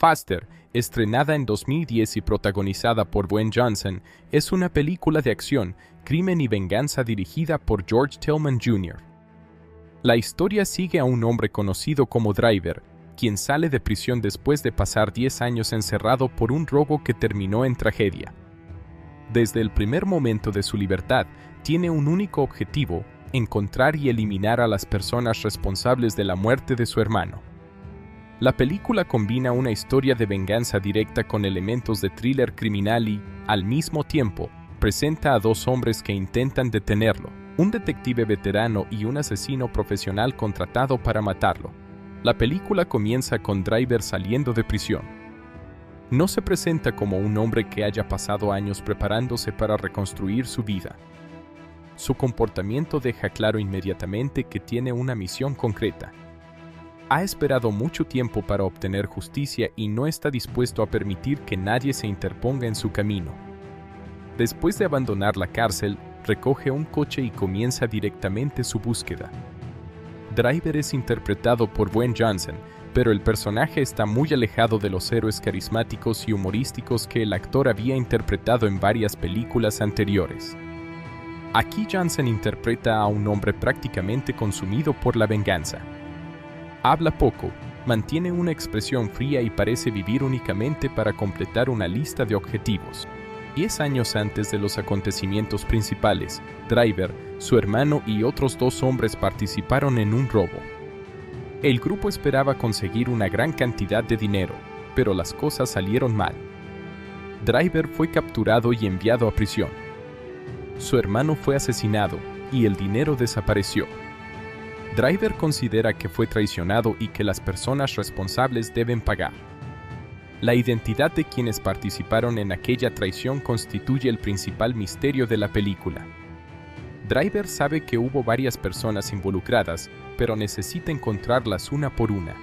Faster, estrenada en 2010 y protagonizada por Dwayne Johnson, es una película de acción, crimen y venganza dirigida por George Tillman Jr. La historia sigue a un hombre conocido como Driver, quien sale de prisión después de pasar 10 años encerrado por un robo que terminó en tragedia. Desde el primer momento de su libertad, tiene un único objetivo: encontrar y eliminar a las personas responsables de la muerte de su hermano. La película combina una historia de venganza directa con elementos de thriller criminal y, al mismo tiempo, presenta a dos hombres que intentan detenerlo, un detective veterano y un asesino profesional contratado para matarlo. La película comienza con Driver saliendo de prisión. No se presenta como un hombre que haya pasado años preparándose para reconstruir su vida. Su comportamiento deja claro inmediatamente que tiene una misión concreta. Ha esperado mucho tiempo para obtener justicia y no está dispuesto a permitir que nadie se interponga en su camino. Después de abandonar la cárcel, recoge un coche y comienza directamente su búsqueda. Driver es interpretado por Dwayne Johnson, pero el personaje está muy alejado de los héroes carismáticos y humorísticos que el actor había interpretado en varias películas anteriores. Aquí Johnson interpreta a un hombre prácticamente consumido por la venganza. Habla poco, mantiene una expresión fría y parece vivir únicamente para completar una lista de objetivos. 10 años antes de los acontecimientos principales, Driver, su hermano y otros dos hombres participaron en un robo. El grupo esperaba conseguir una gran cantidad de dinero, pero las cosas salieron mal. Driver fue capturado y enviado a prisión. Su hermano fue asesinado y el dinero desapareció. Driver considera que fue traicionado y que las personas responsables deben pagar. La identidad de quienes participaron en aquella traición constituye el principal misterio de la película. Driver sabe que hubo varias personas involucradas, pero necesita encontrarlas una por una.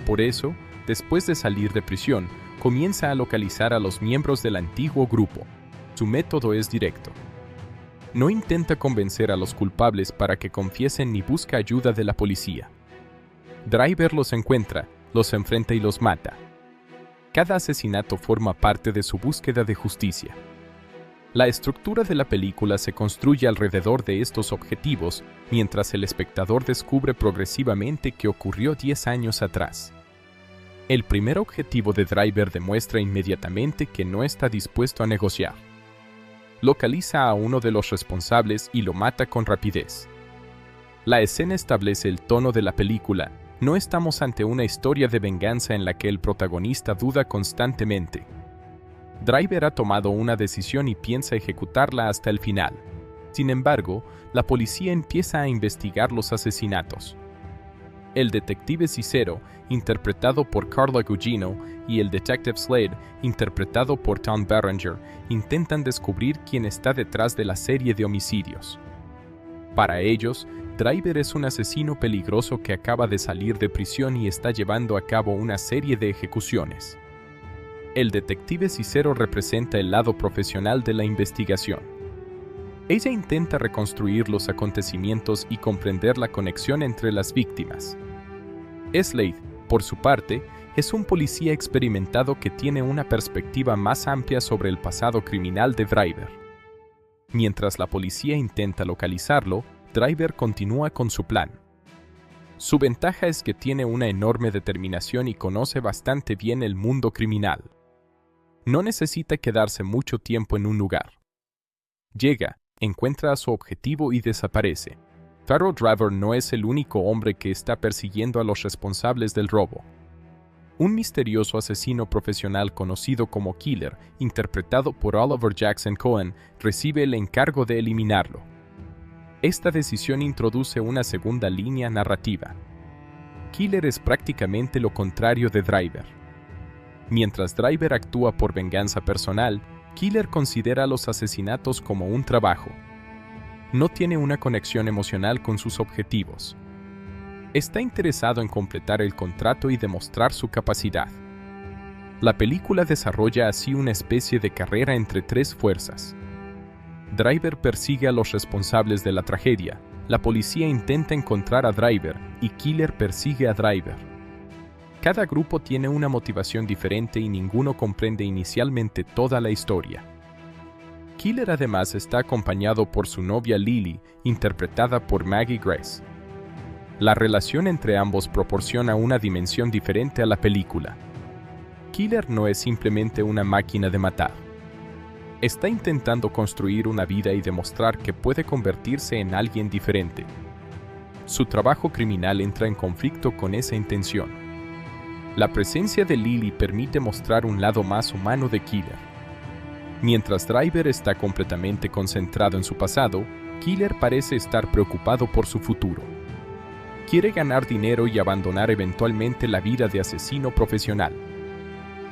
Por eso, después de salir de prisión, comienza a localizar a los miembros del antiguo grupo. Su método es directo. No intenta convencer a los culpables para que confiesen ni busca ayuda de la policía. Driver los encuentra, los enfrenta y los mata. Cada asesinato forma parte de su búsqueda de justicia. La estructura de la película se construye alrededor de estos objetivos, mientras el espectador descubre progresivamente que ocurrió 10 años atrás. El primer objetivo de Driver demuestra inmediatamente que no está dispuesto a negociar. Localiza a uno de los responsables y lo mata con rapidez. La escena establece el tono de la película. No estamos ante una historia de venganza en la que el protagonista duda constantemente. Driver ha tomado una decisión y piensa ejecutarla hasta el final. Sin embargo, la policía empieza a investigar los asesinatos. El detective Cicero, interpretado por Carla Gugino, y el detective Slade, interpretado por Tom Berenger, intentan descubrir quién está detrás de la serie de homicidios. Para ellos, Driver es un asesino peligroso que acaba de salir de prisión y está llevando a cabo una serie de ejecuciones. El detective Cicero representa el lado profesional de la investigación. Ella intenta reconstruir los acontecimientos y comprender la conexión entre las víctimas. Slade, por su parte, es un policía experimentado que tiene una perspectiva más amplia sobre el pasado criminal de Driver. Mientras la policía intenta localizarlo, Driver continúa con su plan. Su ventaja es que tiene una enorme determinación y conoce bastante bien el mundo criminal. No necesita quedarse mucho tiempo en un lugar. Llega, encuentra a su objetivo y desaparece. Claro, Driver no es el único hombre que está persiguiendo a los responsables del robo. Un misterioso asesino profesional conocido como Killer, interpretado por Oliver Jackson Cohen, recibe el encargo de eliminarlo. Esta decisión introduce una segunda línea narrativa. Killer es prácticamente lo contrario de Driver. Mientras Driver actúa por venganza personal, Killer considera los asesinatos como un trabajo. No tiene una conexión emocional con sus objetivos. Está interesado en completar el contrato y demostrar su capacidad. La película desarrolla así una especie de carrera entre tres fuerzas. Driver persigue a los responsables de la tragedia, la policía intenta encontrar a Driver y Killer persigue a Driver. Cada grupo tiene una motivación diferente y ninguno comprende inicialmente toda la historia. Killer además está acompañado por su novia Lily, interpretada por Maggie Grace. La relación entre ambos proporciona una dimensión diferente a la película. Killer no es simplemente una máquina de matar. Está intentando construir una vida y demostrar que puede convertirse en alguien diferente. Su trabajo criminal entra en conflicto con esa intención. La presencia de Lily permite mostrar un lado más humano de Killer. Mientras Driver está completamente concentrado en su pasado, Killer parece estar preocupado por su futuro. Quiere ganar dinero y abandonar eventualmente la vida de asesino profesional.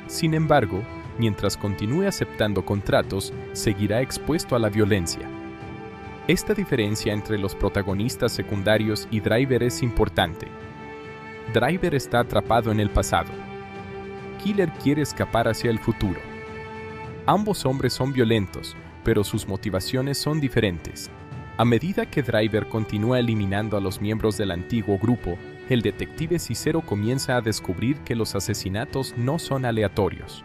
Sin embargo, mientras continúe aceptando contratos, seguirá expuesto a la violencia. Esta diferencia entre los protagonistas secundarios y Driver es importante. Driver está atrapado en el pasado. Killer quiere escapar hacia el futuro. Ambos hombres son violentos, pero sus motivaciones son diferentes. A medida que Driver continúa eliminando a los miembros del antiguo grupo, el detective Cicero comienza a descubrir que los asesinatos no son aleatorios.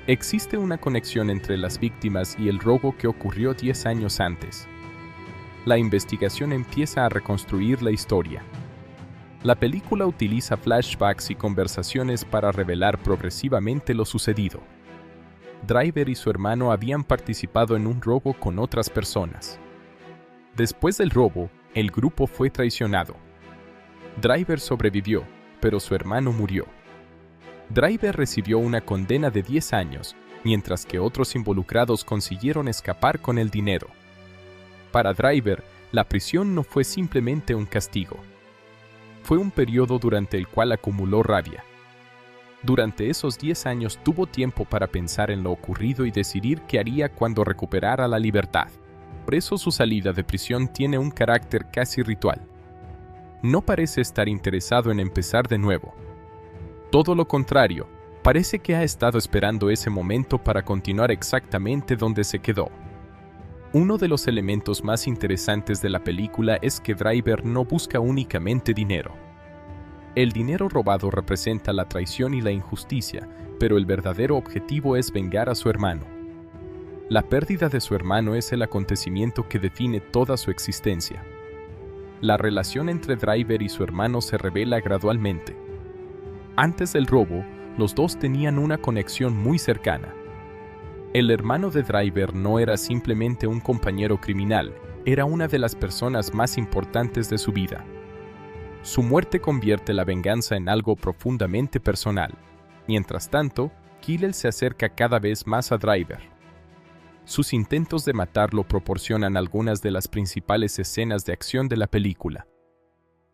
Existe una conexión entre las víctimas y el robo que ocurrió 10 años antes. La investigación empieza a reconstruir la historia. La película utiliza flashbacks y conversaciones para revelar progresivamente lo sucedido. Driver y su hermano habían participado en un robo con otras personas. Después del robo, el grupo fue traicionado. Driver sobrevivió, pero su hermano murió. Driver recibió una condena de 10 años, mientras que otros involucrados consiguieron escapar con el dinero. Para Driver, la prisión no fue simplemente un castigo. Fue un periodo durante el cual acumuló rabia. Durante esos 10 años tuvo tiempo para pensar en lo ocurrido y decidir qué haría cuando recuperara la libertad. Por eso su salida de prisión tiene un carácter casi ritual. No parece estar interesado en empezar de nuevo. Todo lo contrario, parece que ha estado esperando ese momento para continuar exactamente donde se quedó. Uno de los elementos más interesantes de la película es que Driver no busca únicamente dinero. El dinero robado representa la traición y la injusticia, pero el verdadero objetivo es vengar a su hermano. La pérdida de su hermano es el acontecimiento que define toda su existencia. La relación entre Driver y su hermano se revela gradualmente. Antes del robo, los dos tenían una conexión muy cercana. El hermano de Driver no era simplemente un compañero criminal, era una de las personas más importantes de su vida. Su muerte convierte la venganza en algo profundamente personal. Mientras tanto, Killer se acerca cada vez más a Driver. Sus intentos de matarlo proporcionan algunas de las principales escenas de acción de la película.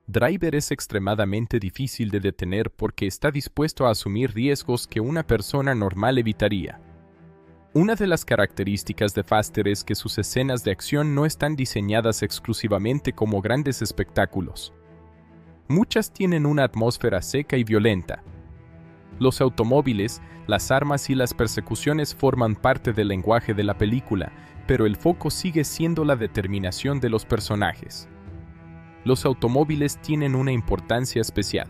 Driver es extremadamente difícil de detener porque está dispuesto a asumir riesgos que una persona normal evitaría. Una de las características de Faster es que sus escenas de acción no están diseñadas exclusivamente como grandes espectáculos. Muchas tienen una atmósfera seca y violenta. Los automóviles, las armas y las persecuciones forman parte del lenguaje de la película, pero el foco sigue siendo la determinación de los personajes. Los automóviles tienen una importancia especial.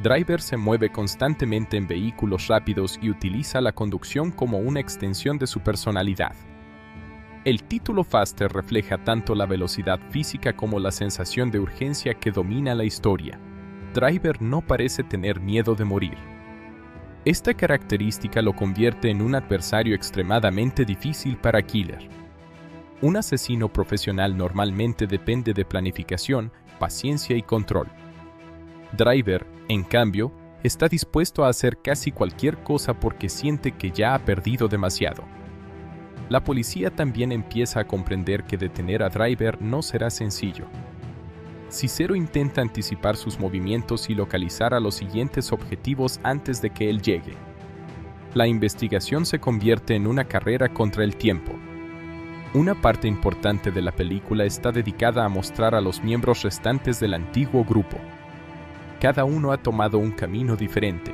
Driver se mueve constantemente en vehículos rápidos y utiliza la conducción como una extensión de su personalidad. El título Faster refleja tanto la velocidad física como la sensación de urgencia que domina la historia. Driver no parece tener miedo de morir. Esta característica lo convierte en un adversario extremadamente difícil para Killer. Un asesino profesional normalmente depende de planificación, paciencia y control. Driver, en cambio, está dispuesto a hacer casi cualquier cosa porque siente que ya ha perdido demasiado. La policía también empieza a comprender que detener a Driver no será sencillo. Cicero intenta anticipar sus movimientos y localizar a los siguientes objetivos antes de que él llegue. La investigación se convierte en una carrera contra el tiempo. Una parte importante de la película está dedicada a mostrar a los miembros restantes del antiguo grupo. Cada uno ha tomado un camino diferente.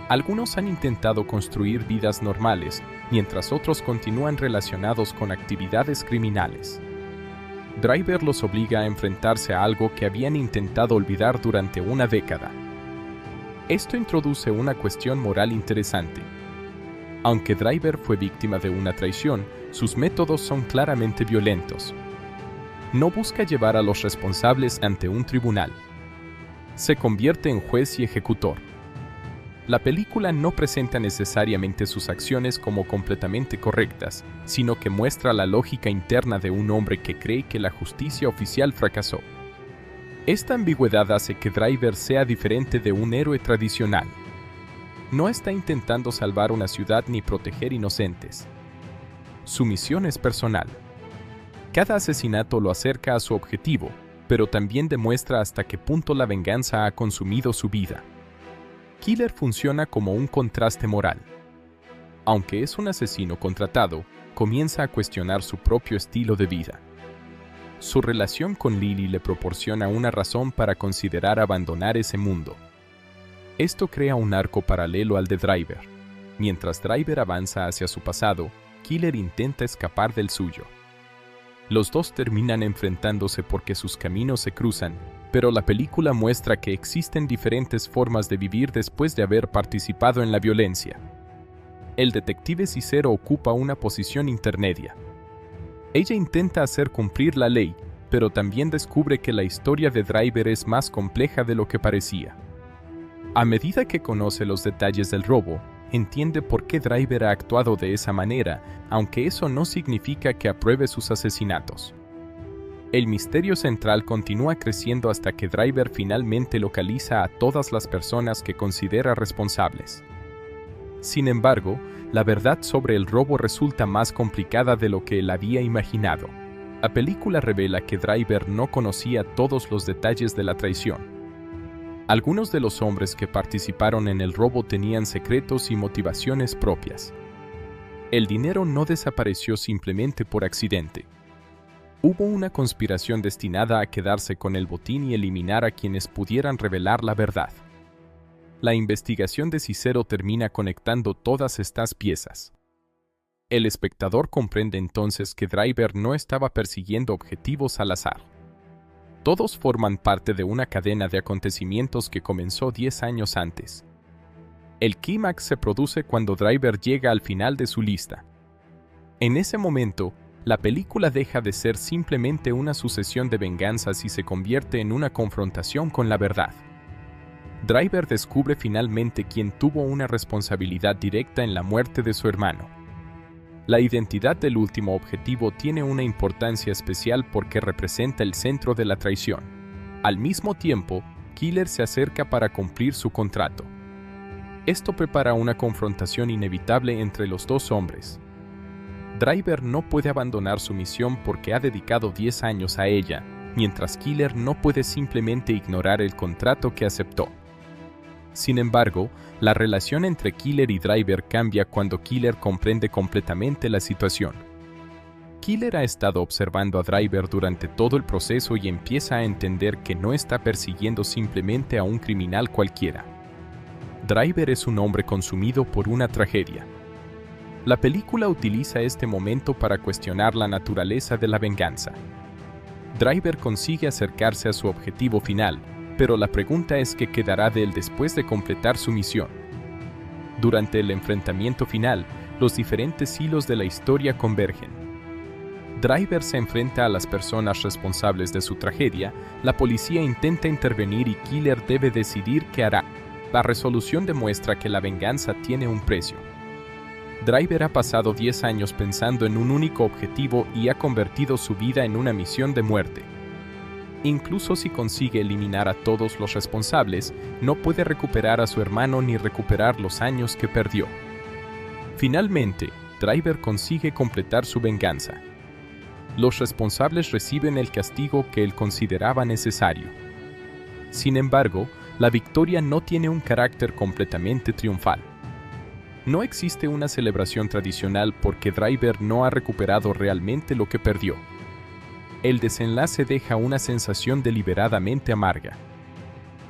Algunos han intentado construir vidas normales, mientras otros continúan relacionados con actividades criminales. Driver los obliga a enfrentarse a algo que habían intentado olvidar durante una década. Esto introduce una cuestión moral interesante. Aunque Driver fue víctima de una traición, sus métodos son claramente violentos. No busca llevar a los responsables ante un tribunal. Se convierte en juez y ejecutor. La película no presenta necesariamente sus acciones como completamente correctas, sino que muestra la lógica interna de un hombre que cree que la justicia oficial fracasó. Esta ambigüedad hace que Driver sea diferente de un héroe tradicional. No está intentando salvar una ciudad ni proteger inocentes. Su misión es personal. Cada asesinato lo acerca a su objetivo, pero también demuestra hasta qué punto la venganza ha consumido su vida. Killer funciona como un contraste moral. Aunque es un asesino contratado, comienza a cuestionar su propio estilo de vida. Su relación con Lily le proporciona una razón para considerar abandonar ese mundo. Esto crea un arco paralelo al de Driver. Mientras Driver avanza hacia su pasado, Killer intenta escapar del suyo. Los dos terminan enfrentándose porque sus caminos se cruzan, pero la película muestra que existen diferentes formas de vivir después de haber participado en la violencia. El detective Cicero ocupa una posición intermedia. Ella intenta hacer cumplir la ley, pero también descubre que la historia de Driver es más compleja de lo que parecía. A medida que conoce los detalles del robo, entiende por qué Driver ha actuado de esa manera, aunque eso no significa que apruebe sus asesinatos. El misterio central continúa creciendo hasta que Driver finalmente localiza a todas las personas que considera responsables. Sin embargo, la verdad sobre el robo resulta más complicada de lo que él había imaginado. La película revela que Driver no conocía todos los detalles de la traición. Algunos de los hombres que participaron en el robo tenían secretos y motivaciones propias. El dinero no desapareció simplemente por accidente. Hubo una conspiración destinada a quedarse con el botín y eliminar a quienes pudieran revelar la verdad. La investigación de Cicero termina conectando todas estas piezas. El espectador comprende entonces que Driver no estaba persiguiendo objetivos al azar. Todos forman parte de una cadena de acontecimientos que comenzó 10 años antes. El clímax se produce cuando Driver llega al final de su lista. En ese momento, la película deja de ser simplemente una sucesión de venganzas y se convierte en una confrontación con la verdad. Driver descubre finalmente quién tuvo una responsabilidad directa en la muerte de su hermano. La identidad del último objetivo tiene una importancia especial porque representa el centro de la traición. Al mismo tiempo, Killer se acerca para cumplir su contrato. Esto prepara una confrontación inevitable entre los dos hombres. Driver no puede abandonar su misión porque ha dedicado 10 años a ella, mientras Killer no puede simplemente ignorar el contrato que aceptó. Sin embargo, la relación entre Killer y Driver cambia cuando Killer comprende completamente la situación. Killer ha estado observando a Driver durante todo el proceso y empieza a entender que no está persiguiendo simplemente a un criminal cualquiera. Driver es un hombre consumido por una tragedia. La película utiliza este momento para cuestionar la naturaleza de la venganza. Driver consigue acercarse a su objetivo final, pero la pregunta es qué quedará de él después de completar su misión. Durante el enfrentamiento final, los diferentes hilos de la historia convergen. Driver se enfrenta a las personas responsables de su tragedia, la policía intenta intervenir y Killer debe decidir qué hará. La resolución demuestra que la venganza tiene un precio. Driver ha pasado 10 años pensando en un único objetivo y ha convertido su vida en una misión de muerte. Incluso si consigue eliminar a todos los responsables, no puede recuperar a su hermano ni recuperar los años que perdió. Finalmente, Driver consigue completar su venganza. Los responsables reciben el castigo que él consideraba necesario. Sin embargo, la victoria no tiene un carácter completamente triunfal. No existe una celebración tradicional porque Driver no ha recuperado realmente lo que perdió. El desenlace deja una sensación deliberadamente amarga.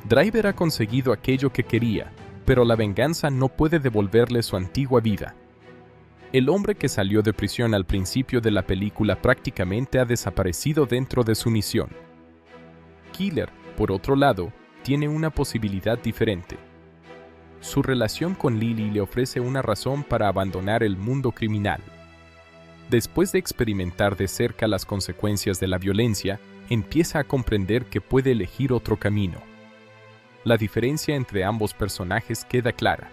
Driver ha conseguido aquello que quería, pero la venganza no puede devolverle su antigua vida. El hombre que salió de prisión al principio de la película prácticamente ha desaparecido dentro de su misión. Killer, por otro lado, tiene una posibilidad diferente. Su relación con Lily le ofrece una razón para abandonar el mundo criminal. Después de experimentar de cerca las consecuencias de la violencia, empieza a comprender que puede elegir otro camino. La diferencia entre ambos personajes queda clara.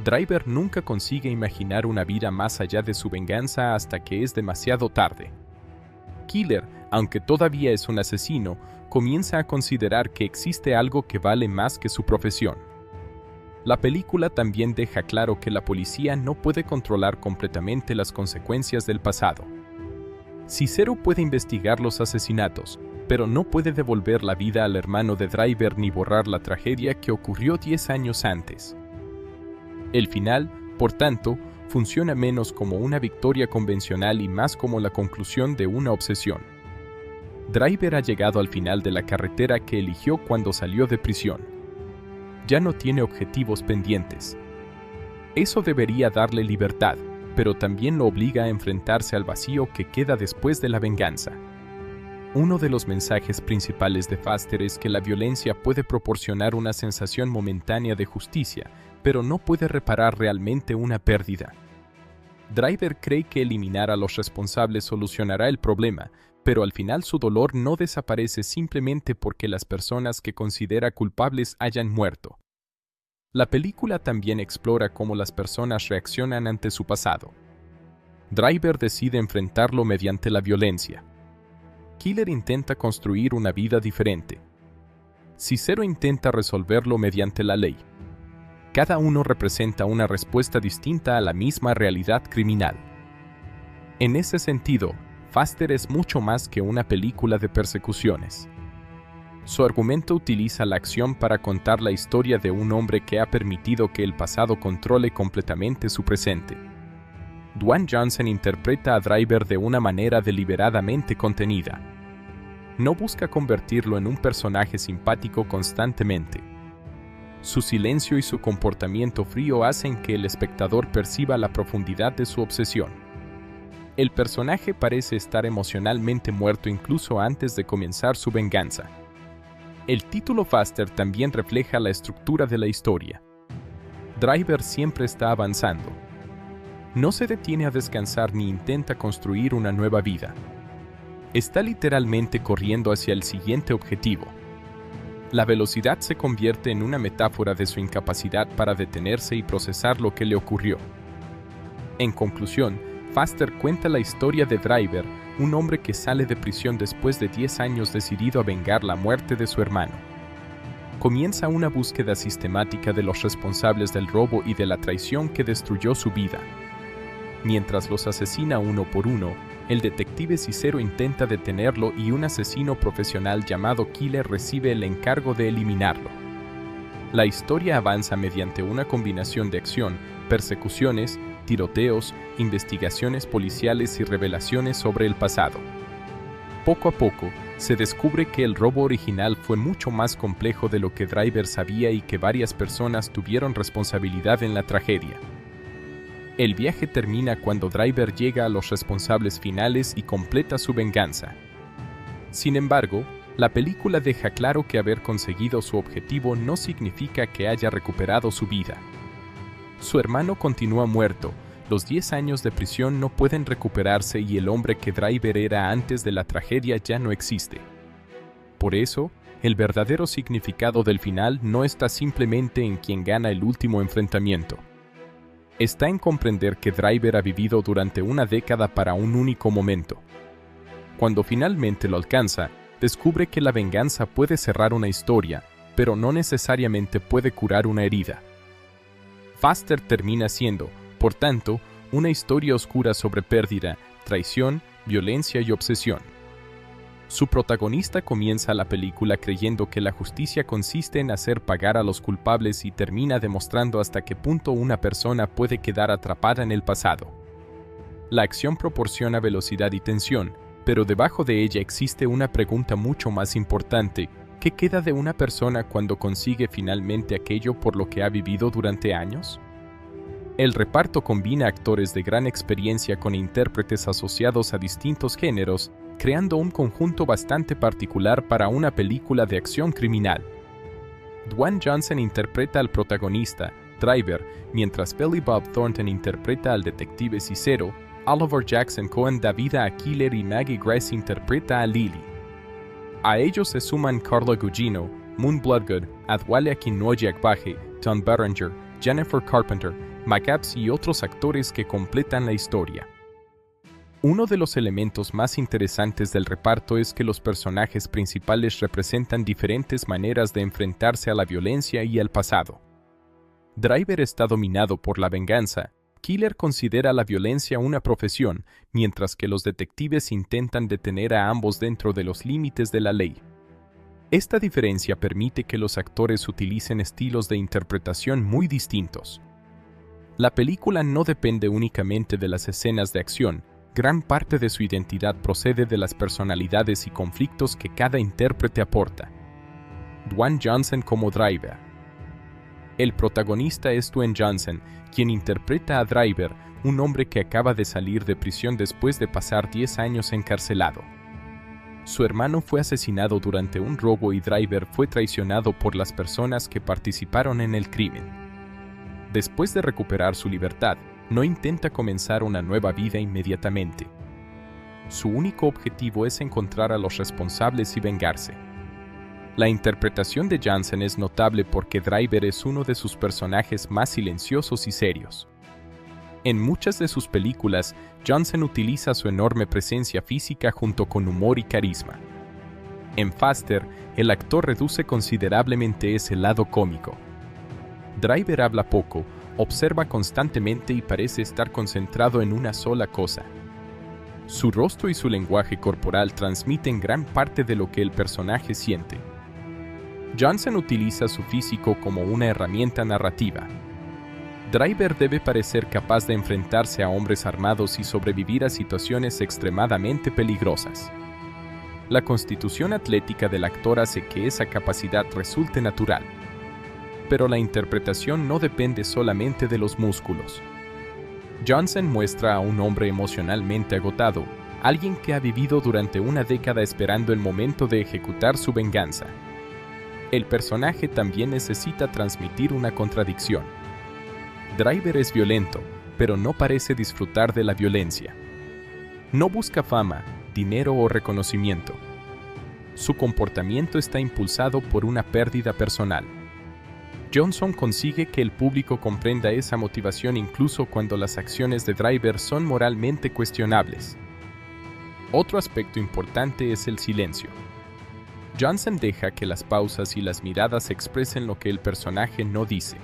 Driver nunca consigue imaginar una vida más allá de su venganza hasta que es demasiado tarde. Killer, aunque todavía es un asesino, comienza a considerar que existe algo que vale más que su profesión. La película también deja claro que la policía no puede controlar completamente las consecuencias del pasado. Cicero puede investigar los asesinatos, pero no puede devolver la vida al hermano de Driver ni borrar la tragedia que ocurrió 10 años antes. El final, por tanto, funciona menos como una victoria convencional y más como la conclusión de una obsesión. Driver ha llegado al final de la carretera que eligió cuando salió de prisión. Ya no tiene objetivos pendientes. Eso debería darle libertad, pero también lo obliga a enfrentarse al vacío que queda después de la venganza. Uno de los mensajes principales de Faster es que la violencia puede proporcionar una sensación momentánea de justicia, pero no puede reparar realmente una pérdida. Driver cree que eliminar a los responsables solucionará el problema, pero al final su dolor no desaparece simplemente porque las personas que considera culpables hayan muerto. La película también explora cómo las personas reaccionan ante su pasado. Driver decide enfrentarlo mediante la violencia. Killer intenta construir una vida diferente. Cicero intenta resolverlo mediante la ley. Cada uno representa una respuesta distinta a la misma realidad criminal. En ese sentido, Faster es mucho más que una película de persecuciones. Su argumento utiliza la acción para contar la historia de un hombre que ha permitido que el pasado controle completamente su presente. Dwayne Johnson interpreta a Driver de una manera deliberadamente contenida. No busca convertirlo en un personaje simpático constantemente. Su silencio y su comportamiento frío hacen que el espectador perciba la profundidad de su obsesión. El personaje parece estar emocionalmente muerto incluso antes de comenzar su venganza. El título Faster también refleja la estructura de la historia. Driver siempre está avanzando. No se detiene a descansar ni intenta construir una nueva vida. Está literalmente corriendo hacia el siguiente objetivo. La velocidad se convierte en una metáfora de su incapacidad para detenerse y procesar lo que le ocurrió. En conclusión, Faster cuenta la historia de Driver, un hombre que sale de prisión después de 10 años decidido a vengar la muerte de su hermano. Comienza una búsqueda sistemática de los responsables del robo y de la traición que destruyó su vida. Mientras los asesina uno por uno, el detective Cicero intenta detenerlo y un asesino profesional llamado Killer recibe el encargo de eliminarlo. La historia avanza mediante una combinación de acción, persecuciones, tiroteos, investigaciones policiales y revelaciones sobre el pasado. Poco a poco, se descubre que el robo original fue mucho más complejo de lo que Driver sabía y que varias personas tuvieron responsabilidad en la tragedia. El viaje termina cuando Driver llega a los responsables finales y completa su venganza. Sin embargo, la película deja claro que haber conseguido su objetivo no significa que haya recuperado su vida. Su hermano continúa muerto, los 10 años de prisión no pueden recuperarse y el hombre que Driver era antes de la tragedia ya no existe. Por eso, el verdadero significado del final no está simplemente en quien gana el último enfrentamiento. Está en comprender que Driver ha vivido durante una década para un único momento. Cuando finalmente lo alcanza, descubre que la venganza puede cerrar una historia, pero no necesariamente puede curar una herida. Faster termina siendo, por tanto, una historia oscura sobre pérdida, traición, violencia y obsesión. Su protagonista comienza la película creyendo que la justicia consiste en hacer pagar a los culpables y termina demostrando hasta qué punto una persona puede quedar atrapada en el pasado. La acción proporciona velocidad y tensión, pero debajo de ella existe una pregunta mucho más importante: ¿qué queda de una persona cuando consigue finalmente aquello por lo que ha vivido durante años? El reparto combina actores de gran experiencia con intérpretes asociados a distintos géneros, creando un conjunto bastante particular para una película de acción criminal. Dwayne Johnson interpreta al protagonista, Driver, mientras Billy Bob Thornton interpreta al detective Cicero. Oliver Jackson Cohen da vida a Killer y Maggie Grace interpreta a Lily. A ellos se suman Carla Gugino, Moon Bloodgood, Adwalia Kinnoy Agbaje, Tom Berenger, Jennifer Carpenter, Mike Epps y otros actores que completan la historia. Uno de los elementos más interesantes del reparto es que los personajes principales representan diferentes maneras de enfrentarse a la violencia y al pasado. Driver está dominado por la venganza. Killer considera la violencia una profesión, mientras que los detectives intentan detener a ambos dentro de los límites de la ley. Esta diferencia permite que los actores utilicen estilos de interpretación muy distintos. La película no depende únicamente de las escenas de acción, gran parte de su identidad procede de las personalidades y conflictos que cada intérprete aporta. Dwayne Johnson como Driver. El protagonista es Dwayne Johnson, quien interpreta a Driver, un hombre que acaba de salir de prisión después de pasar 10 años encarcelado. Su hermano fue asesinado durante un robo y Driver fue traicionado por las personas que participaron en el crimen. Después de recuperar su libertad, no intenta comenzar una nueva vida inmediatamente. Su único objetivo es encontrar a los responsables y vengarse. La interpretación de Johnson es notable porque Driver es uno de sus personajes más silenciosos y serios. En muchas de sus películas, Johnson utiliza su enorme presencia física junto con humor y carisma. En Faster, el actor reduce considerablemente ese lado cómico. Driver habla poco, observa constantemente y parece estar concentrado en una sola cosa. Su rostro y su lenguaje corporal transmiten gran parte de lo que el personaje siente. Johnson utiliza su físico como una herramienta narrativa. Driver debe parecer capaz de enfrentarse a hombres armados y sobrevivir a situaciones extremadamente peligrosas. La constitución atlética del actor hace que esa capacidad resulte natural. Pero la interpretación no depende solamente de los músculos. Johnson muestra a un hombre emocionalmente agotado, alguien que ha vivido durante una década esperando el momento de ejecutar su venganza. El personaje también necesita transmitir una contradicción. Driver es violento, pero no parece disfrutar de la violencia. No busca fama, dinero o reconocimiento. Su comportamiento está impulsado por una pérdida personal. Johnson consigue que el público comprenda esa motivación incluso cuando las acciones de Driver son moralmente cuestionables. Otro aspecto importante es el silencio. Johnson deja que las pausas y las miradas expresen lo que el personaje no dice.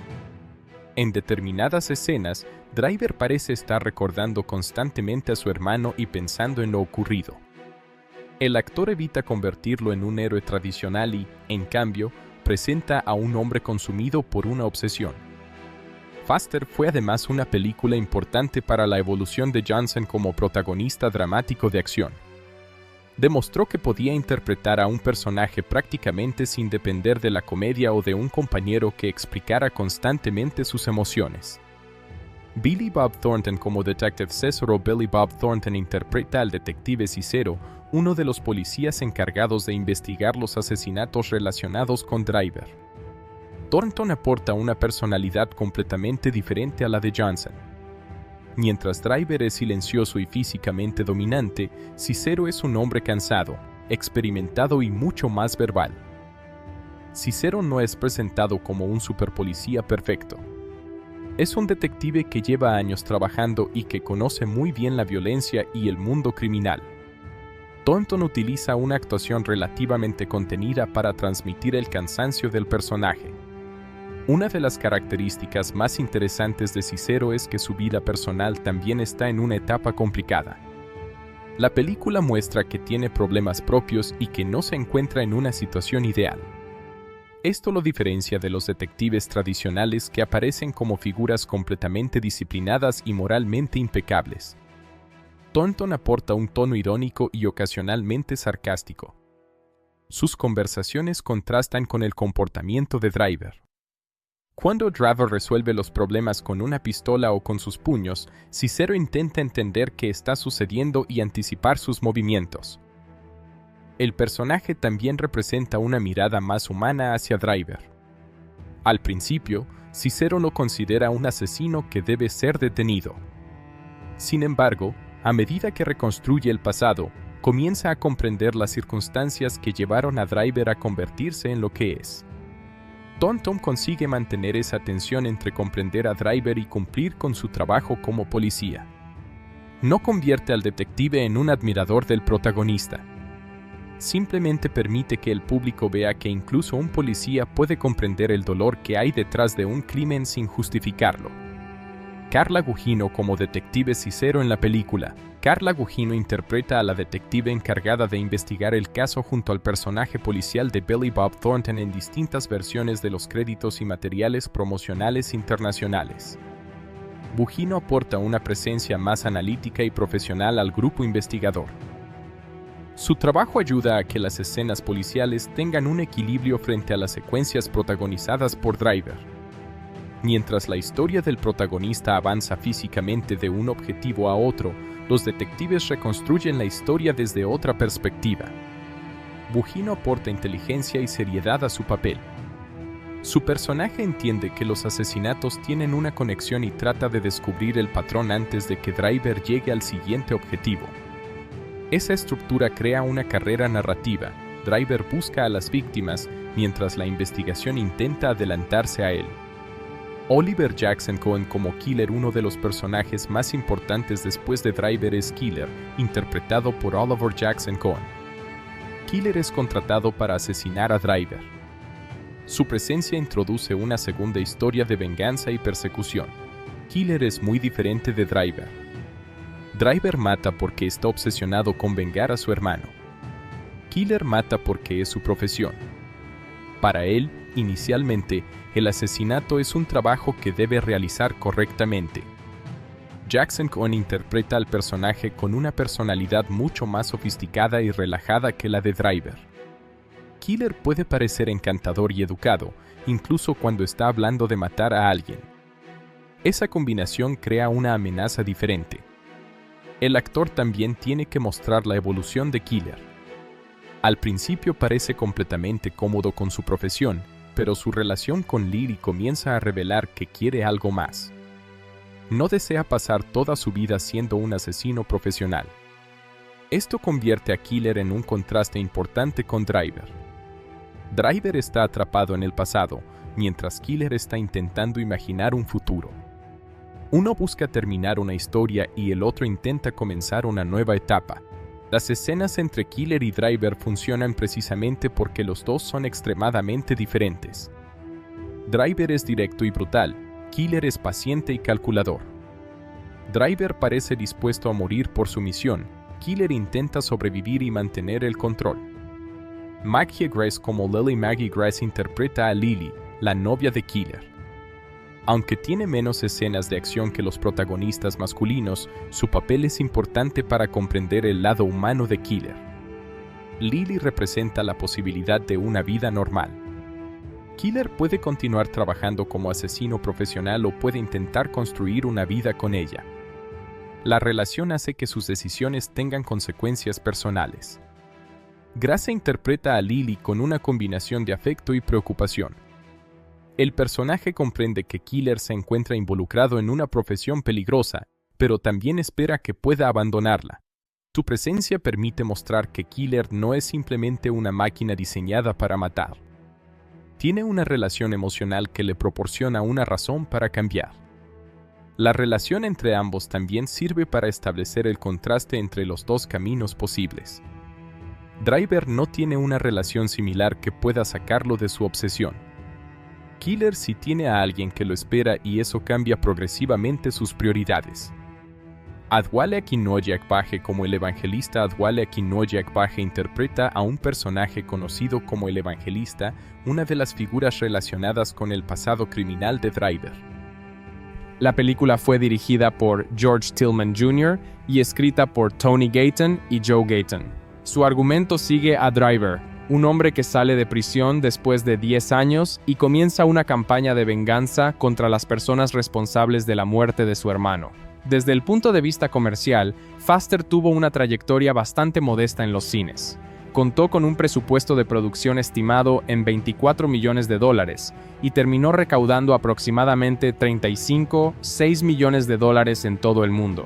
En determinadas escenas, Driver parece estar recordando constantemente a su hermano y pensando en lo ocurrido. El actor evita convertirlo en un héroe tradicional y, en cambio, presenta a un hombre consumido por una obsesión. Faster fue además una película importante para la evolución de Johnson como protagonista dramático de acción. Demostró que podía interpretar a un personaje prácticamente sin depender de la comedia o de un compañero que explicara constantemente sus emociones. Billy Bob Thornton como Detective Cicero. Billy Bob Thornton interpreta al detective Cicero, uno de los policías encargados de investigar los asesinatos relacionados con Driver. Thornton aporta una personalidad completamente diferente a la de Johnson. Mientras Driver es silencioso y físicamente dominante, Cicero es un hombre cansado, experimentado y mucho más verbal. Cicero no es presentado como un superpolicía perfecto. Es un detective que lleva años trabajando y que conoce muy bien la violencia y el mundo criminal. Thornton utiliza una actuación relativamente contenida para transmitir el cansancio del personaje. Una de las características más interesantes de Cicero es que su vida personal también está en una etapa complicada. La película muestra que tiene problemas propios y que no se encuentra en una situación ideal. Esto lo diferencia de los detectives tradicionales que aparecen como figuras completamente disciplinadas y moralmente impecables. Thornton aporta un tono irónico y ocasionalmente sarcástico. Sus conversaciones contrastan con el comportamiento de Driver. Cuando Driver resuelve los problemas con una pistola o con sus puños, Cicero intenta entender qué está sucediendo y anticipar sus movimientos. El personaje también representa una mirada más humana hacia Driver. Al principio, Cicero lo considera un asesino que debe ser detenido. Sin embargo, a medida que reconstruye el pasado, comienza a comprender las circunstancias que llevaron a Driver a convertirse en lo que es. Thornton consigue mantener esa tensión entre comprender a Driver y cumplir con su trabajo como policía. No convierte al detective en un admirador del protagonista. Simplemente permite que el público vea que incluso un policía puede comprender el dolor que hay detrás de un crimen sin justificarlo. Carla Gugino como detective Cicero en la película. Carla Gugino interpreta a la detective encargada de investigar el caso junto al personaje policial de Billy Bob Thornton en distintas versiones de los créditos y materiales promocionales internacionales. Gugino aporta una presencia más analítica y profesional al grupo investigador. Su trabajo ayuda a que las escenas policiales tengan un equilibrio frente a las secuencias protagonizadas por Driver. Mientras la historia del protagonista avanza físicamente de un objetivo a otro, los detectives reconstruyen la historia desde otra perspectiva. Gugino aporta inteligencia y seriedad a su papel. Su personaje entiende que los asesinatos tienen una conexión y trata de descubrir el patrón antes de que Driver llegue al siguiente objetivo. Esa estructura crea una carrera narrativa. Driver busca a las víctimas, mientras la investigación intenta adelantarse a él. Oliver Jackson Cohen como Killer. Uno de los personajes más importantes después de Driver es Killer, interpretado por Oliver Jackson Cohen. Killer es contratado para asesinar a Driver. Su presencia introduce una segunda historia de venganza y persecución. Killer es muy diferente de Driver. Driver mata porque está obsesionado con vengar a su hermano. Killer mata porque es su profesión. Para él, inicialmente, el asesinato es un trabajo que debe realizar correctamente. Jackson Cohen interpreta al personaje con una personalidad mucho más sofisticada y relajada que la de Driver. Killer puede parecer encantador y educado, incluso cuando está hablando de matar a alguien. Esa combinación crea una amenaza diferente. El actor también tiene que mostrar la evolución de Killer. Al principio parece completamente cómodo con su profesión, pero su relación con Lily comienza a revelar que quiere algo más. No desea pasar toda su vida siendo un asesino profesional. Esto convierte a Killer en un contraste importante con Driver. Driver está atrapado en el pasado, mientras Killer está intentando imaginar un futuro. Uno busca terminar una historia y el otro intenta comenzar una nueva etapa. Las escenas entre Killer y Driver funcionan precisamente porque los dos son extremadamente diferentes. Driver es directo y brutal, Killer es paciente y calculador. Driver parece dispuesto a morir por su misión, Killer intenta sobrevivir y mantener el control. Maggie Grace como Lily. Maggie Grace interpreta a Lily, la novia de Killer. Aunque tiene menos escenas de acción que los protagonistas masculinos, su papel es importante para comprender el lado humano de Killer. Lily representa la posibilidad de una vida normal. Killer puede continuar trabajando como asesino profesional o puede intentar construir una vida con ella. La relación hace que sus decisiones tengan consecuencias personales. Grace interpreta a Lily con una combinación de afecto y preocupación. El personaje comprende que Killer se encuentra involucrado en una profesión peligrosa, pero también espera que pueda abandonarla. Su presencia permite mostrar que Killer no es simplemente una máquina diseñada para matar. Tiene una relación emocional que le proporciona una razón para cambiar. La relación entre ambos también sirve para establecer el contraste entre los dos caminos posibles. Driver no tiene una relación similar que pueda sacarlo de su obsesión. Killer sí tiene a alguien que lo espera y eso cambia progresivamente sus prioridades. Adwale Akinnuoye Agbaje como el evangelista. Adwale Akinnuoye Agbaje interpreta a un personaje conocido como el evangelista, una de las figuras relacionadas con el pasado criminal de Driver. La película fue dirigida por George Tillman Jr. y escrita por Tony Gayton y Joe Gayton. Su argumento sigue a Driver, un hombre que sale de prisión después de 10 años y comienza una campaña de venganza contra las personas responsables de la muerte de su hermano. Desde el punto de vista comercial, Faster tuvo una trayectoria bastante modesta en los cines. Contó con un presupuesto de producción estimado en $24 millones y terminó recaudando aproximadamente $35,6 millones en todo el mundo.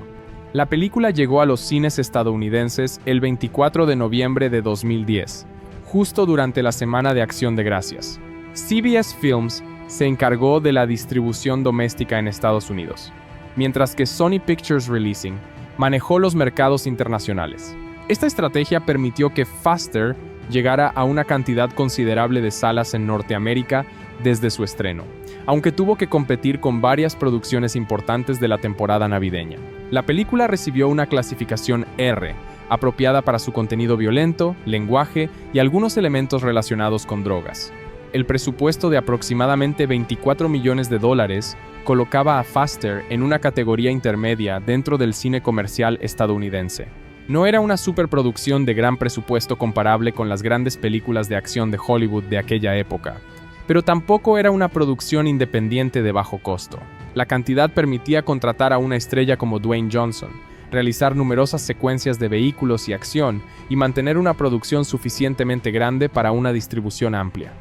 La película llegó a los cines estadounidenses el 24 de noviembre de 2010, justo durante la Semana de Acción de Gracias. CBS Films se encargó de la distribución doméstica en Estados Unidos, mientras que Sony Pictures Releasing manejó los mercados internacionales. Esta estrategia permitió que Faster llegara a una cantidad considerable de salas en Norteamérica desde su estreno, aunque tuvo que competir con varias producciones importantes de la temporada navideña. La película recibió una clasificación R, apropiada para su contenido violento, lenguaje y algunos elementos relacionados con drogas. El presupuesto de aproximadamente $24 millones colocaba a Faster en una categoría intermedia dentro del cine comercial estadounidense. No era una superproducción de gran presupuesto comparable con las grandes películas de acción de Hollywood de aquella época, pero tampoco era una producción independiente de bajo costo. La cantidad permitía contratar a una estrella como Dwayne Johnson, realizar numerosas secuencias de vehículos y acción y mantener una producción suficientemente grande para una distribución amplia.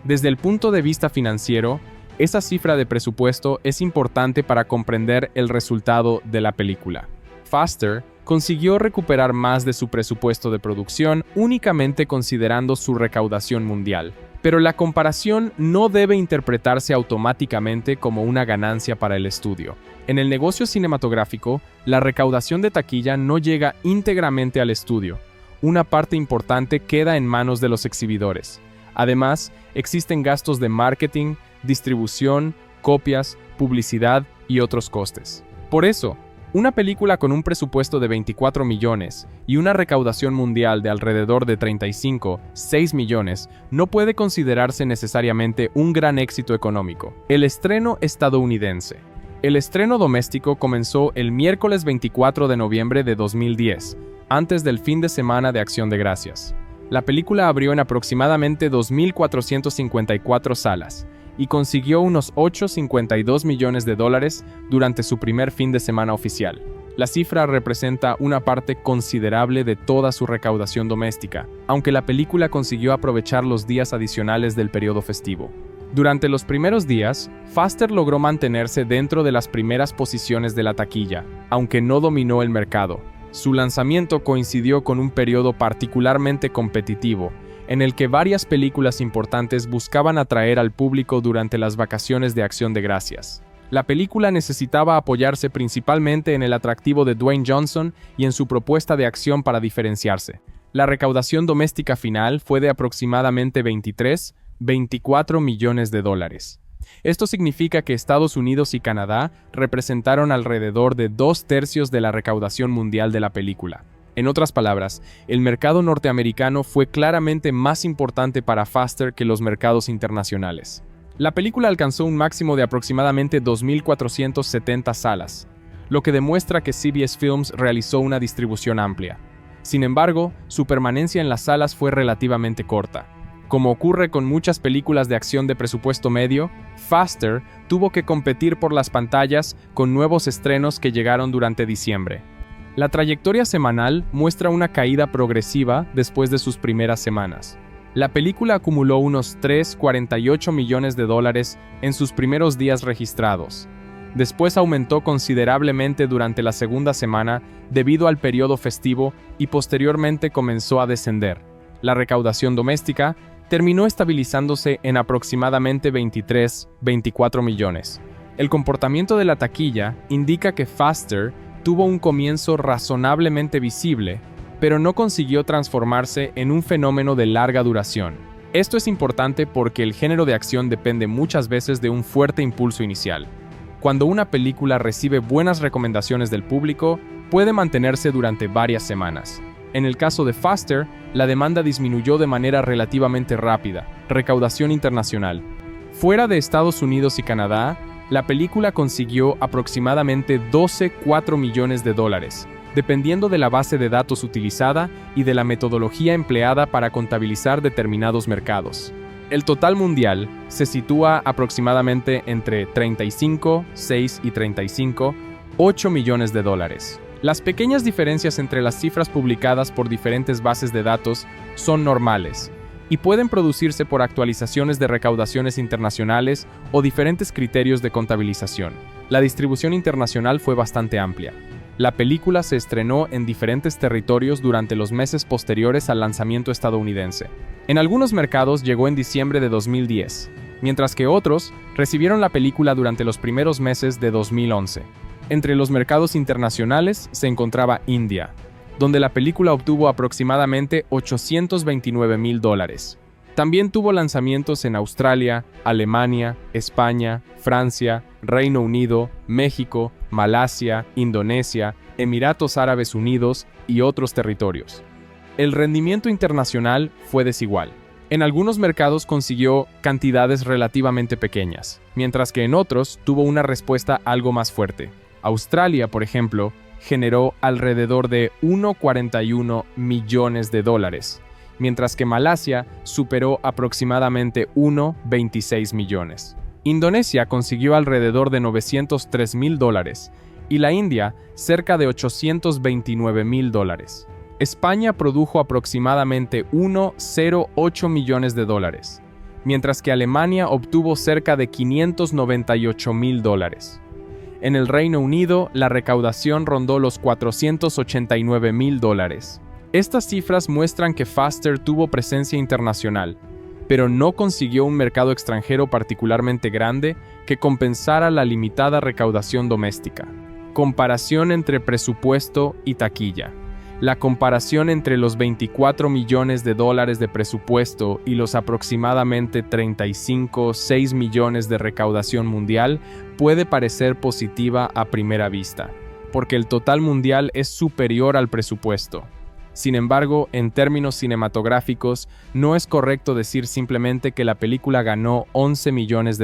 Desde el punto de vista financiero, esa cifra de presupuesto es importante para comprender el resultado de la película. Faster consiguió recuperar más de su presupuesto de producción únicamente considerando su recaudación mundial, pero la comparación no debe interpretarse automáticamente como una ganancia para el estudio. En el negocio cinematográfico, la recaudación de taquilla no llega íntegramente al estudio. Una parte importante queda en manos de los exhibidores. Además, existen gastos de marketing, distribución, copias, publicidad y otros costes. Por eso, una película con un presupuesto de $24 millones y una recaudación mundial de alrededor de $35,6 millones no puede considerarse necesariamente un gran éxito económico. El estreno estadounidense. El estreno doméstico comenzó el miércoles 24 de noviembre de 2010, antes del fin de semana de Acción de Gracias. La película abrió en aproximadamente 2.454 salas y consiguió unos $8,52 millones durante su primer fin de semana oficial. La cifra representa una parte considerable de toda su recaudación doméstica, aunque la película consiguió aprovechar los días adicionales del periodo festivo. Durante los primeros días, Faster logró mantenerse dentro de las primeras posiciones de la taquilla, aunque no dominó el mercado. Su lanzamiento coincidió con un periodo particularmente competitivo, en el que varias películas importantes buscaban atraer al público durante las vacaciones de Acción de Gracias. La película necesitaba apoyarse principalmente en el atractivo de Dwayne Johnson y en su propuesta de acción para diferenciarse. La recaudación doméstica final fue de aproximadamente $24 millones. Esto significa que Estados Unidos y Canadá representaron alrededor de 2/3 de la recaudación mundial de la película. En otras palabras, el mercado norteamericano fue claramente más importante para Faster que los mercados internacionales. La película alcanzó un máximo de aproximadamente 2.470 salas, lo que demuestra que CBS Films realizó una distribución amplia. Sin embargo, su permanencia en las salas fue relativamente corta. Como ocurre con muchas películas de acción de presupuesto medio, Faster tuvo que competir por las pantallas con nuevos estrenos que llegaron durante diciembre. La trayectoria semanal muestra una caída progresiva después de sus primeras semanas. La película acumuló unos $3,48 millones en sus primeros días registrados. Después aumentó considerablemente durante la segunda semana debido al periodo festivo y posteriormente comenzó a descender. La recaudación doméstica terminó estabilizándose en aproximadamente $24 millones. El comportamiento de la taquilla indica que Faster tuvo un comienzo razonablemente visible, pero no consiguió transformarse en un fenómeno de larga duración. Esto es importante porque el género de acción depende muchas veces de un fuerte impulso inicial. Cuando una película recibe buenas recomendaciones del público, puede mantenerse durante varias semanas. En el caso de Faster, la demanda disminuyó de manera relativamente rápida. Recaudación internacional. Fuera de Estados Unidos y Canadá, la película consiguió aproximadamente $12,4 millones, dependiendo de la base de datos utilizada y de la metodología empleada para contabilizar determinados mercados. El total mundial se sitúa aproximadamente entre $35,6 y $35,8 millones. Las pequeñas diferencias entre las cifras publicadas por diferentes bases de datos son normales y pueden producirse por actualizaciones de recaudaciones internacionales o diferentes criterios de contabilización. La distribución internacional fue bastante amplia. La película se estrenó en diferentes territorios durante los meses posteriores al lanzamiento estadounidense. En algunos mercados llegó en diciembre de 2010, mientras que otros recibieron la película durante los primeros meses de 2011. Entre los mercados internacionales se encontraba India, donde la película obtuvo aproximadamente $829,000. También tuvo lanzamientos en Australia, Alemania, España, Francia, Reino Unido, México, Malasia, Indonesia, Emiratos Árabes Unidos y otros territorios. El rendimiento internacional fue desigual. En algunos mercados consiguió cantidades relativamente pequeñas, mientras que en otros tuvo una respuesta algo más fuerte. Australia, por ejemplo, generó alrededor de $1,41 millones, mientras que Malasia superó aproximadamente $1,26 millones. Indonesia consiguió alrededor de $903,000 y la India cerca de $829,000. España produjo aproximadamente $1,08 millones, mientras que Alemania obtuvo cerca de $598,000. En el Reino Unido, la recaudación rondó los $489,000. Estas cifras muestran que Faster tuvo presencia internacional, pero no consiguió un mercado extranjero particularmente grande que compensara la limitada recaudación doméstica. Comparación entre presupuesto y taquilla. La comparación entre los $24 millones de presupuesto y los aproximadamente 35,6 millones de recaudación mundial puede parecer positiva a primera vista, porque el total mundial es superior al presupuesto. Sin embargo, en términos cinematográficos, no es correcto decir simplemente que la película ganó $11 millones.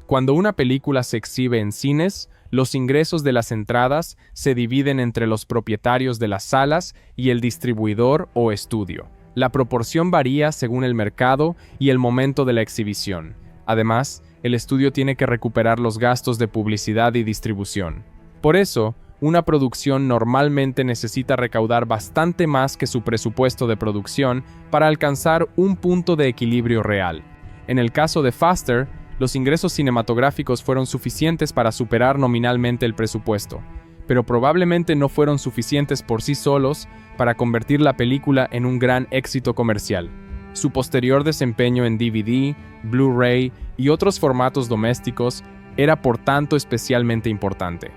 Cuando una película se exhibe en cines, los ingresos de las entradas se dividen entre los propietarios de las salas y el distribuidor o estudio. La proporción varía según el mercado y el momento de la exhibición. Además, el estudio tiene que recuperar los gastos de publicidad y distribución. Por eso, una producción normalmente necesita recaudar bastante más que su presupuesto de producción para alcanzar un punto de equilibrio real. En el caso de Faster, los ingresos cinematográficos fueron suficientes para superar nominalmente el presupuesto, pero probablemente no fueron suficientes por sí solos para convertir la película en un gran éxito comercial. Su posterior desempeño en DVD, Blu-ray y otros formatos domésticos era por tanto especialmente importante.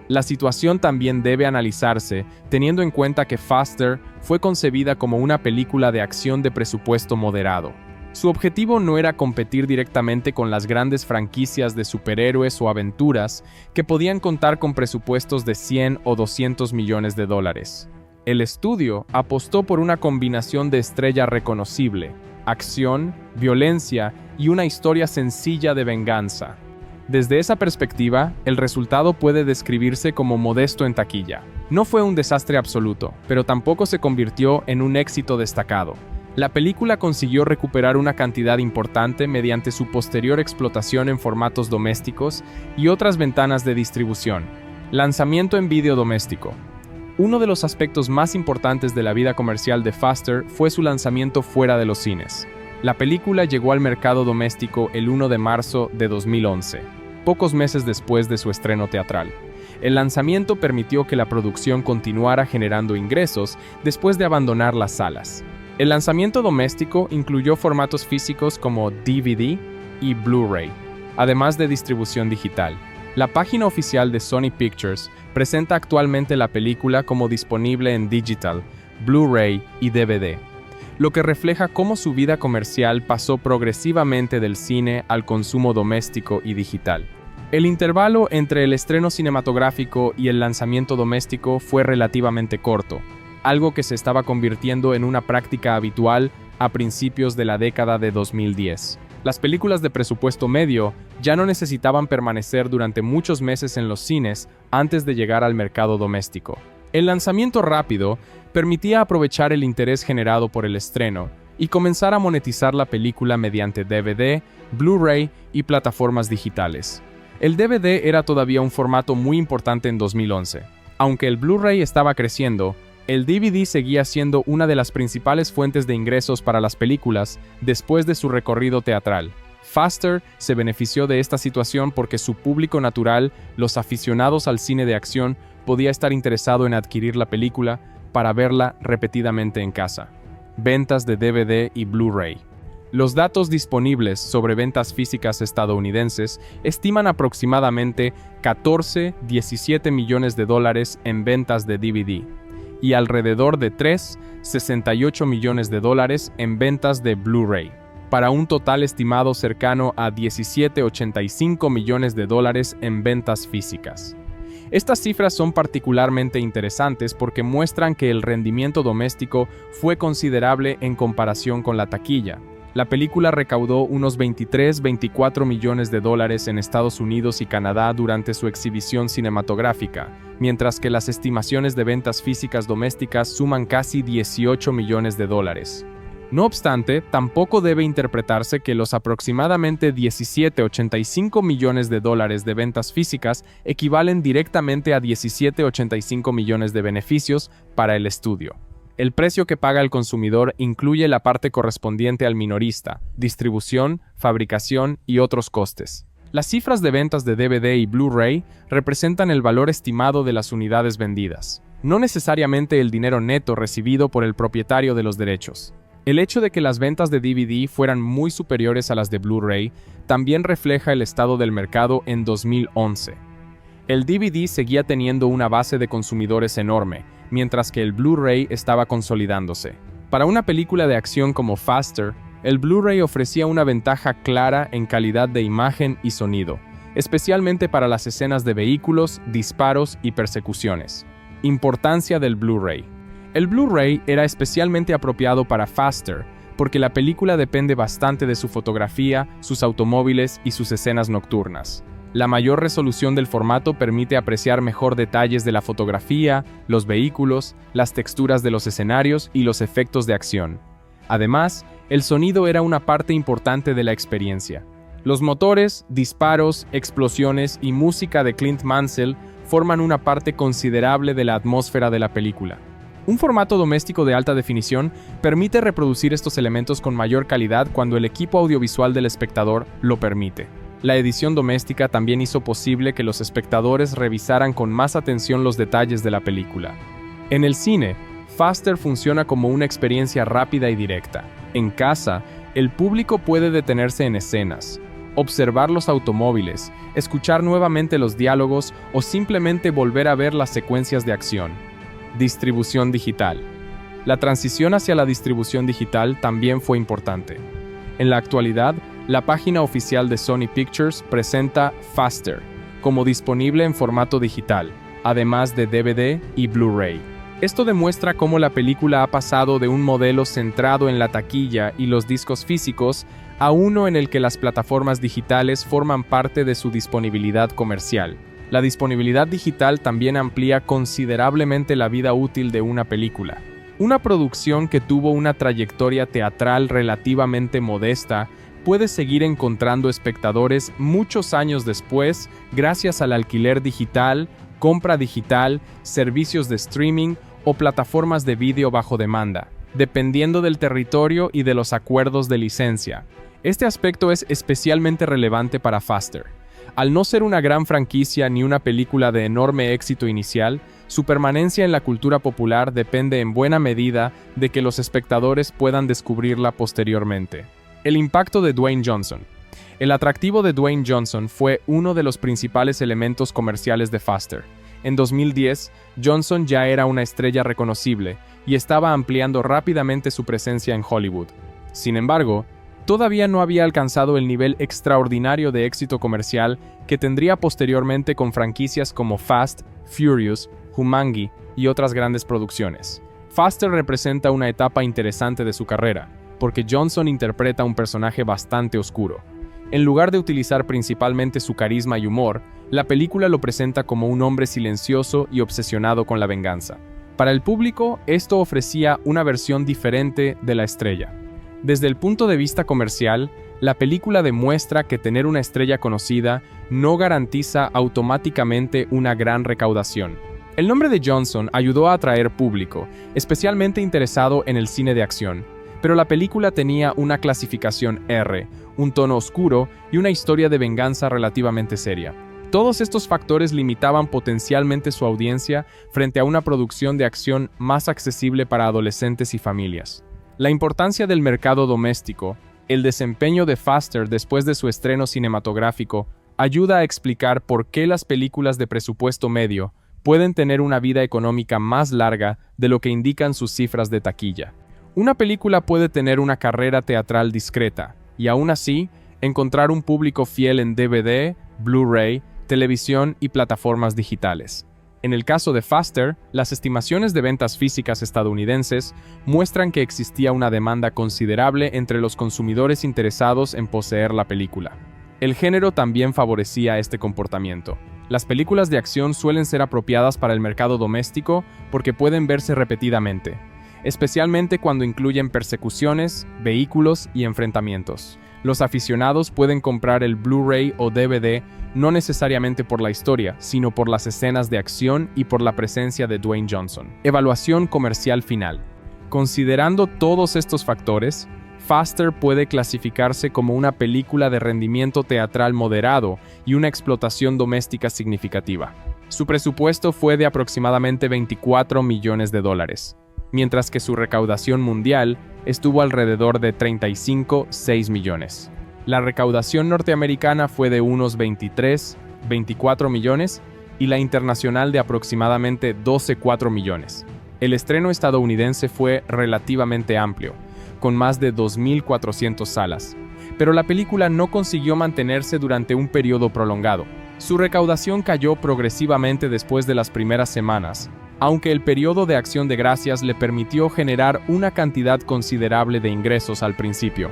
La situación también debe analizarse teniendo en cuenta que Faster fue concebida como una película de acción de presupuesto moderado. Su objetivo no era competir directamente con las grandes franquicias de superhéroes o aventuras que podían contar con presupuestos de $100 o $200 millones. El estudio apostó por una combinación de estrella reconocible, acción, violencia y una historia sencilla de venganza. Desde esa perspectiva, el resultado puede describirse como modesto en taquilla. No fue un desastre absoluto, pero tampoco se convirtió en un éxito destacado. La película consiguió recuperar una cantidad importante mediante su posterior explotación en formatos domésticos y otras ventanas de distribución. Lanzamiento en vídeo doméstico. Uno de los aspectos más importantes de la vida comercial de Faster fue su lanzamiento fuera de los cines. La película llegó al mercado doméstico el 1 de marzo de 2011, pocos meses después de su estreno teatral. El lanzamiento permitió que la producción continuara generando ingresos después de abandonar las salas. El lanzamiento doméstico incluyó formatos físicos como DVD y Blu-ray, además de distribución digital. La página oficial de Sony Pictures presenta actualmente la película como disponible en digital, Blu-ray y DVD, lo que refleja cómo su vida comercial pasó progresivamente del cine al consumo doméstico y digital. El intervalo entre el estreno cinematográfico y el lanzamiento doméstico fue relativamente corto, algo que se estaba convirtiendo en una práctica habitual a principios de la década de 2010. Las películas de presupuesto medio ya no necesitaban permanecer durante muchos meses en los cines antes de llegar al mercado doméstico. El lanzamiento rápido permitía aprovechar el interés generado por el estreno y comenzar a monetizar la película mediante DVD, Blu-ray y plataformas digitales. El DVD era todavía un formato muy importante en 2011. Aunque el Blu-ray estaba creciendo, el DVD seguía siendo una de las principales fuentes de ingresos para las películas después de su recorrido teatral. Faster se benefició de esta situación porque su público natural, los aficionados al cine de acción, podía estar interesado en adquirir la película para verla repetidamente en casa. Ventas de DVD y Blu-ray. Los datos disponibles sobre ventas físicas estadounidenses estiman aproximadamente 14-17 millones de dólares en ventas de DVD y alrededor de 3-68 millones de dólares en ventas de Blu-ray, para un total estimado cercano a 17-85 millones de dólares en ventas físicas. Estas cifras son particularmente interesantes porque muestran que el rendimiento doméstico fue considerable en comparación con la taquilla. La película recaudó unos 23-24 millones de dólares en Estados Unidos y Canadá durante su exhibición cinematográfica, mientras que las estimaciones de ventas físicas domésticas suman casi 18 millones de dólares. No obstante, tampoco debe interpretarse que los aproximadamente 17-85 millones de dólares de ventas físicas equivalen directamente a 17-85 millones de beneficios para el estudio. El precio que paga el consumidor incluye la parte correspondiente al minorista, distribución, fabricación y otros costes. Las cifras de ventas de DVD y Blu-ray representan el valor estimado de las unidades vendidas, no necesariamente el dinero neto recibido por el propietario de los derechos. El hecho de que las ventas de DVD fueran muy superiores a las de Blu-ray también refleja el estado del mercado en 2011. El DVD seguía teniendo una base de consumidores enorme, mientras que el Blu-ray estaba consolidándose. Para una película de acción como Faster, el Blu-ray ofrecía una ventaja clara en calidad de imagen y sonido, especialmente para las escenas de vehículos, disparos y persecuciones. Importancia del Blu-ray. El Blu-ray era especialmente apropiado para Faster, porque la película depende bastante de su fotografía, sus automóviles y sus escenas nocturnas. La mayor resolución del formato permite apreciar mejor detalles de la fotografía, los vehículos, las texturas de los escenarios y los efectos de acción. Además, el sonido era una parte importante de la experiencia. Los motores, disparos, explosiones y música de Clint Mansell forman una parte considerable de la atmósfera de la película. Un formato doméstico de alta definición permite reproducir estos elementos con mayor calidad cuando el equipo audiovisual del espectador lo permite. La edición doméstica también hizo posible que los espectadores revisaran con más atención los detalles de la película. En el cine, Faster funciona como una experiencia rápida y directa. En casa, el público puede detenerse en escenas, observar los automóviles, escuchar nuevamente los diálogos o simplemente volver a ver las secuencias de acción. Distribución digital. La transición hacia la distribución digital también fue importante. En la actualidad, la página oficial de Sony Pictures presenta Faster como disponible en formato digital, además de DVD y Blu-ray. Esto demuestra cómo la película ha pasado de un modelo centrado en la taquilla y los discos físicos a uno en el que las plataformas digitales forman parte de su disponibilidad comercial. La disponibilidad digital también amplía considerablemente la vida útil de una película. Una producción que tuvo una trayectoria teatral relativamente modesta puede seguir encontrando espectadores muchos años después gracias al alquiler digital, compra digital, servicios de streaming o plataformas de vídeo bajo demanda, dependiendo del territorio y de los acuerdos de licencia. Este aspecto es especialmente relevante para Faster. Al no ser una gran franquicia ni una película de enorme éxito inicial, su permanencia en la cultura popular depende en buena medida de que los espectadores puedan descubrirla posteriormente. El impacto de Dwayne Johnson. El atractivo de Dwayne Johnson fue uno de los principales elementos comerciales de Faster. En 2010, Johnson ya era una estrella reconocible y estaba ampliando rápidamente su presencia en Hollywood. Sin embargo, todavía no había alcanzado el nivel extraordinario de éxito comercial que tendría posteriormente con franquicias como Fast, Furious, Jumanji y otras grandes producciones. Faster representa una etapa interesante de su carrera, porque Johnson interpreta un personaje bastante oscuro. En lugar de utilizar principalmente su carisma y humor, la película lo presenta como un hombre silencioso y obsesionado con la venganza. Para el público, esto ofrecía una versión diferente de la estrella. Desde el punto de vista comercial, la película demuestra que tener una estrella conocida no garantiza automáticamente una gran recaudación. El nombre de Johnson ayudó a atraer público, especialmente interesado en el cine de acción, pero la película tenía una clasificación R, un tono oscuro y una historia de venganza relativamente seria. Todos estos factores limitaban potencialmente su audiencia frente a una producción de acción más accesible para adolescentes y familias. La importancia del mercado doméstico, el desempeño de Faster después de su estreno cinematográfico, ayuda a explicar por qué las películas de presupuesto medio pueden tener una vida económica más larga de lo que indican sus cifras de taquilla. Una película puede tener una carrera teatral discreta, y aún así, encontrar un público fiel en DVD, Blu-ray, televisión y plataformas digitales. En el caso de Faster, las estimaciones de ventas físicas estadounidenses muestran que existía una demanda considerable entre los consumidores interesados en poseer la película. El género también favorecía este comportamiento. Las películas de acción suelen ser apropiadas para el mercado doméstico porque pueden verse repetidamente, especialmente cuando incluyen persecuciones, vehículos y enfrentamientos. Los aficionados pueden comprar el Blu-ray o DVD no necesariamente por la historia, sino por las escenas de acción y por la presencia de Dwayne Johnson. Evaluación comercial final. Considerando todos estos factores, Faster puede clasificarse como una película de rendimiento teatral moderado y una explotación doméstica significativa. Su presupuesto fue de aproximadamente $24 millones, mientras que su recaudación mundial estuvo alrededor de 35,6 millones. La recaudación norteamericana fue de unos 24 millones y la internacional de aproximadamente 12,4 millones. El estreno estadounidense fue relativamente amplio, con más de 2.400 salas, pero la película no consiguió mantenerse durante un periodo prolongado. Su recaudación cayó progresivamente después de las primeras semanas, aunque el periodo de Acción de Gracias le permitió generar una cantidad considerable de ingresos al principio.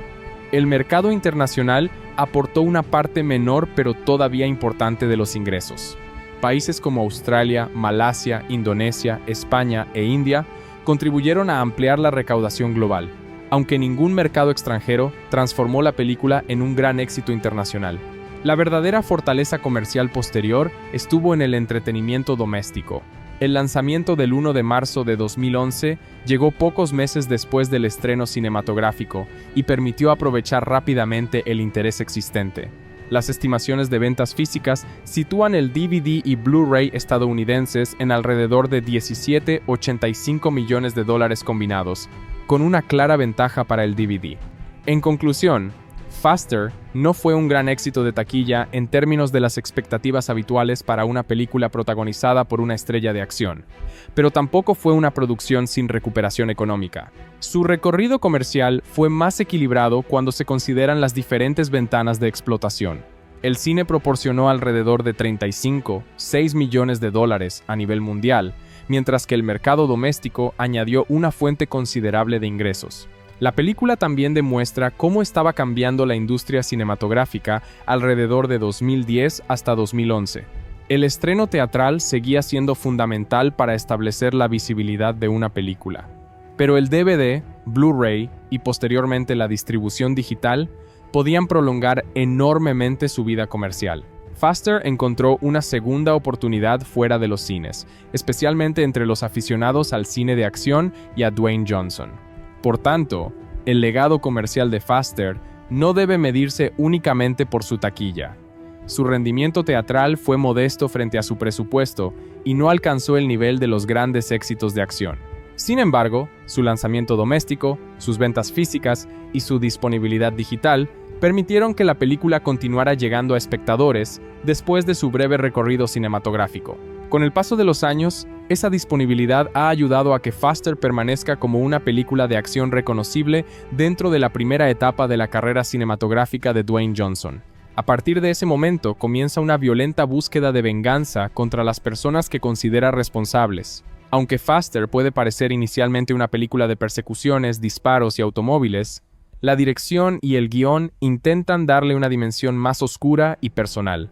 El mercado internacional aportó una parte menor pero todavía importante de los ingresos. Países como Australia, Malasia, Indonesia, España e India contribuyeron a ampliar la recaudación global, aunque ningún mercado extranjero transformó la película en un gran éxito internacional. La verdadera fortaleza comercial posterior estuvo en el entretenimiento doméstico. El lanzamiento del 1 de marzo de 2011 llegó pocos meses después del estreno cinematográfico y permitió aprovechar rápidamente el interés existente. Las estimaciones de ventas físicas sitúan el DVD y Blu-ray estadounidenses en alrededor de $17,85 millones combinados, con una clara ventaja para el DVD. En conclusión, Faster no fue un gran éxito de taquilla en términos de las expectativas habituales para una película protagonizada por una estrella de acción, pero tampoco fue una producción sin recuperación económica. Su recorrido comercial fue más equilibrado cuando se consideran las diferentes ventanas de explotación. El cine proporcionó alrededor de $35,6 millones a nivel mundial, mientras que el mercado doméstico añadió una fuente considerable de ingresos. La película también demuestra cómo estaba cambiando la industria cinematográfica alrededor de 2010 hasta 2011. El estreno teatral seguía siendo fundamental para establecer la visibilidad de una película, pero el DVD, Blu-ray y posteriormente la distribución digital podían prolongar enormemente su vida comercial. Faster encontró una segunda oportunidad fuera de los cines, especialmente entre los aficionados al cine de acción y a Dwayne Johnson. Por tanto, el legado comercial de Faster no debe medirse únicamente por su taquilla. Su rendimiento teatral fue modesto frente a su presupuesto y no alcanzó el nivel de los grandes éxitos de acción. Sin embargo, su lanzamiento doméstico, sus ventas físicas y su disponibilidad digital permitieron que la película continuara llegando a espectadores después de su breve recorrido cinematográfico. Con el paso de los años, esa disponibilidad ha ayudado a que Faster permanezca como una película de acción reconocible dentro de la primera etapa de la carrera cinematográfica de Dwayne Johnson. A partir de ese momento comienza una violenta búsqueda de venganza contra las personas que considera responsables. Aunque Faster puede parecer inicialmente una película de persecuciones, disparos y automóviles, la dirección y el guión intentan darle una dimensión más oscura y personal.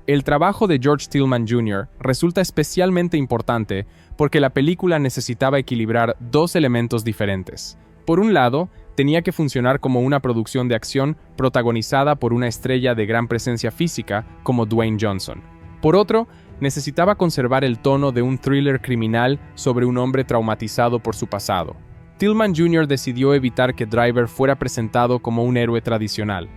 El trabajo de George Tillman Jr. resulta especialmente importante porque la película necesitaba equilibrar dos elementos diferentes. Por un lado, tenía que funcionar como una producción de acción protagonizada por una estrella de gran presencia física como Dwayne Johnson. Por otro, Necesitaba conservar el tono de un thriller criminal sobre un hombre traumatizado por su pasado. Tillman Jr. decidió evitar que Driver fuera presentado como un héroe tradicional.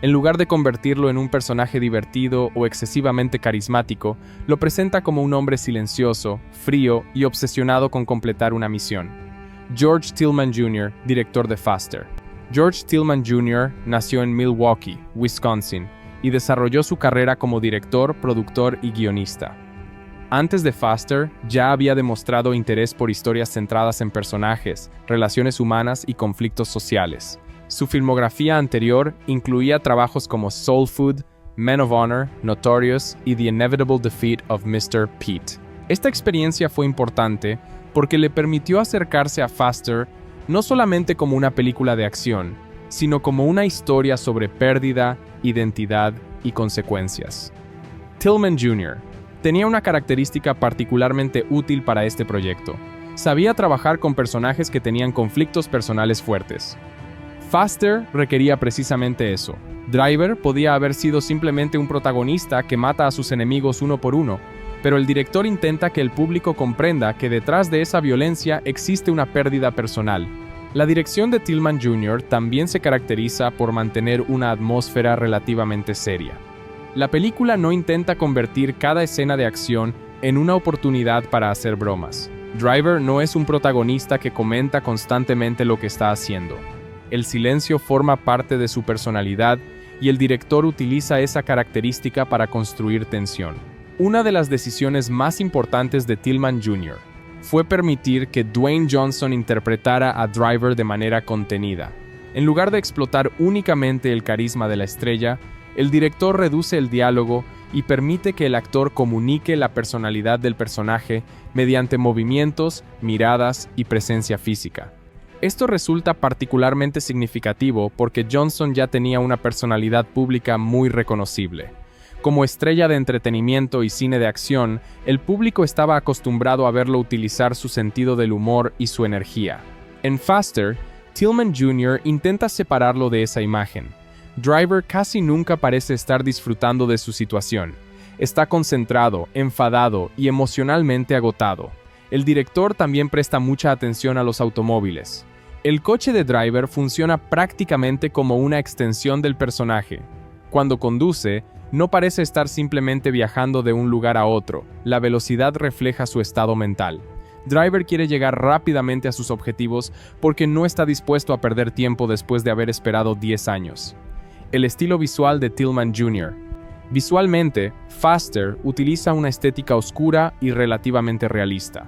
En lugar de convertirlo en un personaje divertido o excesivamente carismático, lo presenta como un hombre silencioso, frío y obsesionado con completar una misión. George Tillman Jr., director de Faster. George Tillman Jr. nació en Milwaukee, Wisconsin, y desarrolló su carrera como director, productor y guionista. Antes de Faster, ya había demostrado interés por historias centradas en personajes, relaciones humanas y conflictos sociales. Su filmografía anterior incluía trabajos como Soul Food, Men of Honor, Notorious y The Inevitable Defeat of Mr. Pete. Esta experiencia fue importante porque le permitió acercarse a Faster no solamente como una película de acción, sino como una historia sobre pérdida, identidad y consecuencias. Tillman Jr. tenía una característica particularmente útil para este proyecto. Sabía trabajar con personajes que tenían conflictos personales fuertes. Faster requería precisamente eso. Driver podía haber sido simplemente un protagonista que mata a sus enemigos uno por uno, pero el director intenta que el público comprenda que detrás de esa violencia existe una pérdida personal. La dirección de Tillman Jr. también se caracteriza por mantener una atmósfera relativamente seria. La película no intenta convertir cada escena de acción en una oportunidad para hacer bromas. Driver no es un protagonista que comenta constantemente lo que está haciendo. El silencio forma parte de su personalidad y el director utiliza esa característica para construir tensión. Una de las decisiones más importantes de Tillman Jr. fue permitir que Dwayne Johnson interpretara a Driver de manera contenida. En lugar de explotar únicamente el carisma de la estrella, el director reduce el diálogo y permite que el actor comunique la personalidad del personaje mediante movimientos, miradas y presencia física. Esto resulta particularmente significativo porque Johnson ya tenía una personalidad pública muy reconocible. Como estrella de entretenimiento y cine de acción, el público estaba acostumbrado a verlo utilizar su sentido del humor y su energía. En Faster, Tillman Jr. intenta separarlo de esa imagen. Driver casi nunca parece estar disfrutando de su situación. Está concentrado, enfadado y emocionalmente agotado. El director también presta mucha atención a los automóviles. El coche de Driver funciona prácticamente como una extensión del personaje. Cuando conduce, no parece estar simplemente viajando de un lugar a otro. La velocidad refleja su estado mental. Driver quiere llegar rápidamente a sus objetivos porque no está dispuesto a perder tiempo después de haber esperado 10 años. El estilo visual de Tillman Jr. Visualmente, Faster utiliza una estética oscura y relativamente realista.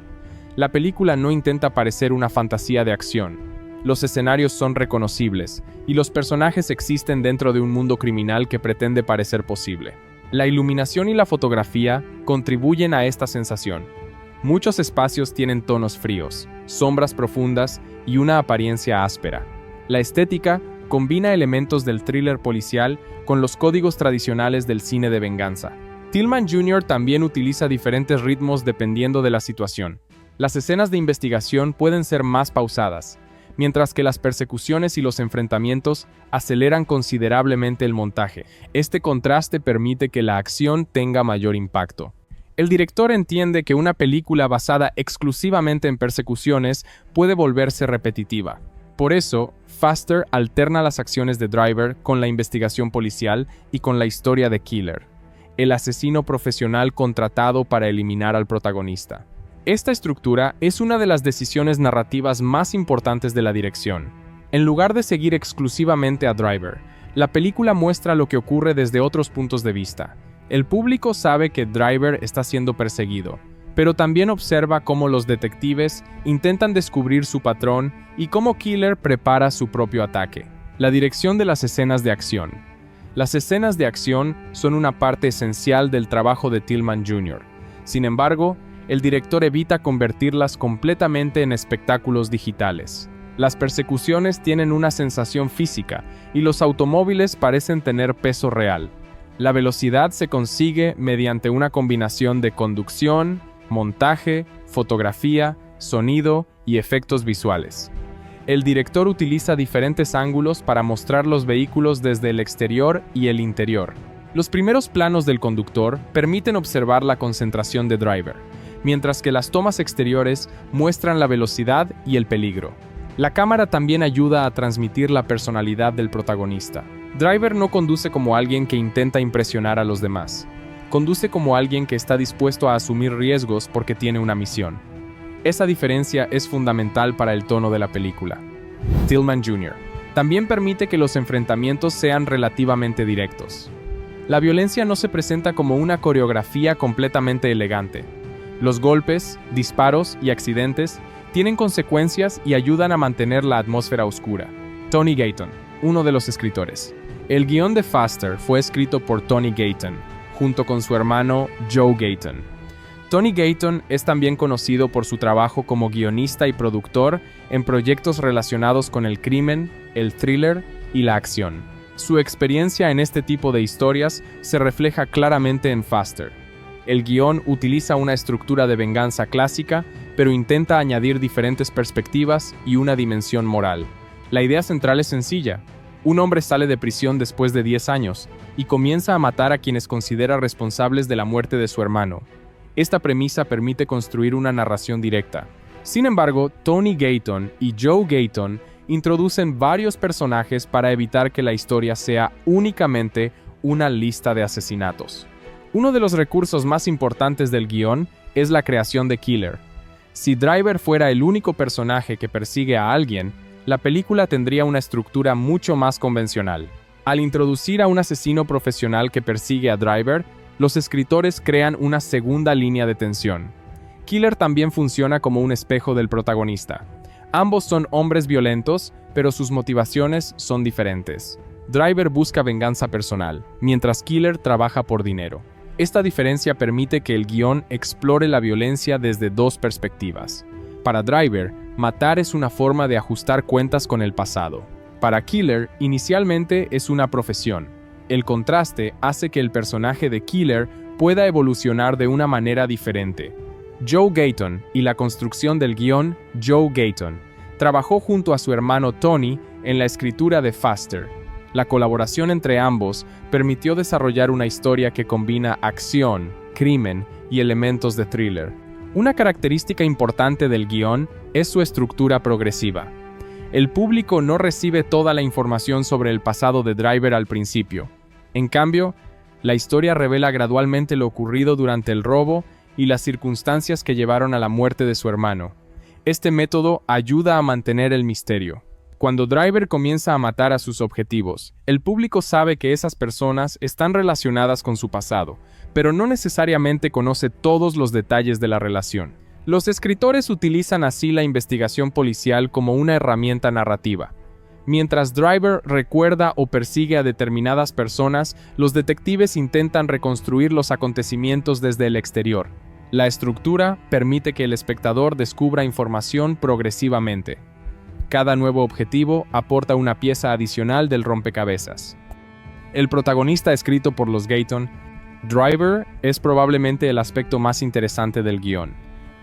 La película no intenta parecer una fantasía de acción. Los escenarios son reconocibles, y los personajes existen dentro de un mundo criminal que pretende parecer posible. La iluminación y la fotografía contribuyen a esta sensación. Muchos espacios tienen tonos fríos, sombras profundas y una apariencia áspera. La estética combina elementos del thriller policial con los códigos tradicionales del cine de venganza. Tillman Jr. también utiliza diferentes ritmos dependiendo de la situación. Las escenas de investigación pueden ser más pausadas, mientras que las persecuciones y los enfrentamientos aceleran considerablemente el montaje. Este contraste permite que la acción tenga mayor impacto. El director entiende que una película basada exclusivamente en persecuciones puede volverse repetitiva. Por eso, Faster alterna las acciones de Driver con la investigación policial y con la historia de Killer, el asesino profesional contratado para eliminar al protagonista. Esta estructura es una de las decisiones narrativas más importantes de la dirección. En lugar de seguir exclusivamente a Driver, la película muestra lo que ocurre desde otros puntos de vista. El público sabe que Driver está siendo perseguido, pero también observa cómo los detectives intentan descubrir su patrón y cómo Killer prepara su propio ataque. La dirección de las escenas de acción. Las escenas de acción son una parte esencial del trabajo de Tillman Jr. Sin embargo, el director evita convertirlas completamente en espectáculos digitales. Las persecuciones tienen una sensación física y los automóviles parecen tener peso real. La velocidad se consigue mediante una combinación de conducción, montaje, fotografía, sonido y efectos visuales. El director utiliza diferentes ángulos para mostrar los vehículos desde el exterior y el interior. Los primeros planos del conductor permiten observar la concentración de Driver, mientras que las tomas exteriores muestran la velocidad y el peligro. La cámara también ayuda a transmitir la personalidad del protagonista. Driver no conduce como alguien que intenta impresionar a los demás. Conduce como alguien que está dispuesto a asumir riesgos porque tiene una misión. Esa diferencia es fundamental para el tono de la película. Tillman Jr. también permite que los enfrentamientos sean relativamente directos. La violencia no se presenta como una coreografía completamente elegante. Los golpes, disparos y accidentes tienen consecuencias y ayudan a mantener la atmósfera oscura. Tony Gayton, uno de los escritores. El guión de Faster fue escrito por Tony Gayton, junto con su hermano Joe Gayton. Tony Gayton es también conocido por su trabajo como guionista y productor en proyectos relacionados con el crimen, el thriller y la acción. Su experiencia en este tipo de historias se refleja claramente en Faster. El guión utiliza una estructura de venganza clásica, pero intenta añadir diferentes perspectivas y una dimensión moral. La idea central es sencilla. Un hombre sale de prisión después de 10 años y comienza a matar a quienes considera responsables de la muerte de su hermano. Esta premisa permite construir una narración directa. Sin embargo, Tony Gayton y Joe Gayton introducen varios personajes para evitar que la historia sea únicamente una lista de asesinatos. Uno de los recursos más importantes del guión es la creación de Killer. Si Driver fuera el único personaje que persigue a alguien, la película tendría una estructura mucho más convencional. Al introducir a un asesino profesional que persigue a Driver, los escritores crean una segunda línea de tensión. Killer también funciona como un espejo del protagonista. Ambos son hombres violentos, pero sus motivaciones son diferentes. Driver busca venganza personal, mientras Killer trabaja por dinero. Esta diferencia permite que el guión explore la violencia desde dos perspectivas. Para Driver, matar es una forma de ajustar cuentas con el pasado. Para Killer, inicialmente es una profesión. El contraste hace que el personaje de Killer pueda evolucionar de una manera diferente. Joe Gayton y la construcción del guión. Joe Gayton trabajó junto a su hermano Tony en la escritura de Faster. La colaboración entre ambos permitió desarrollar una historia que combina acción, crimen y elementos de thriller. Una característica importante del guión es su estructura progresiva. El público no recibe toda la información sobre el pasado de Driver al principio. En cambio, la historia revela gradualmente lo ocurrido durante el robo y las circunstancias que llevaron a la muerte de su hermano. Este método ayuda a mantener el misterio. Cuando Driver comienza a matar a sus objetivos, el público sabe que esas personas están relacionadas con su pasado, pero no necesariamente conoce todos los detalles de la relación. Los escritores utilizan así la investigación policial como una herramienta narrativa. Mientras Driver recuerda o persigue a determinadas personas, los detectives intentan reconstruir los acontecimientos desde el exterior. La estructura permite que el espectador descubra información progresivamente. Cada nuevo objetivo aporta una pieza adicional del rompecabezas. El protagonista escrito por los Gayton, Driver, es probablemente el aspecto más interesante del guión.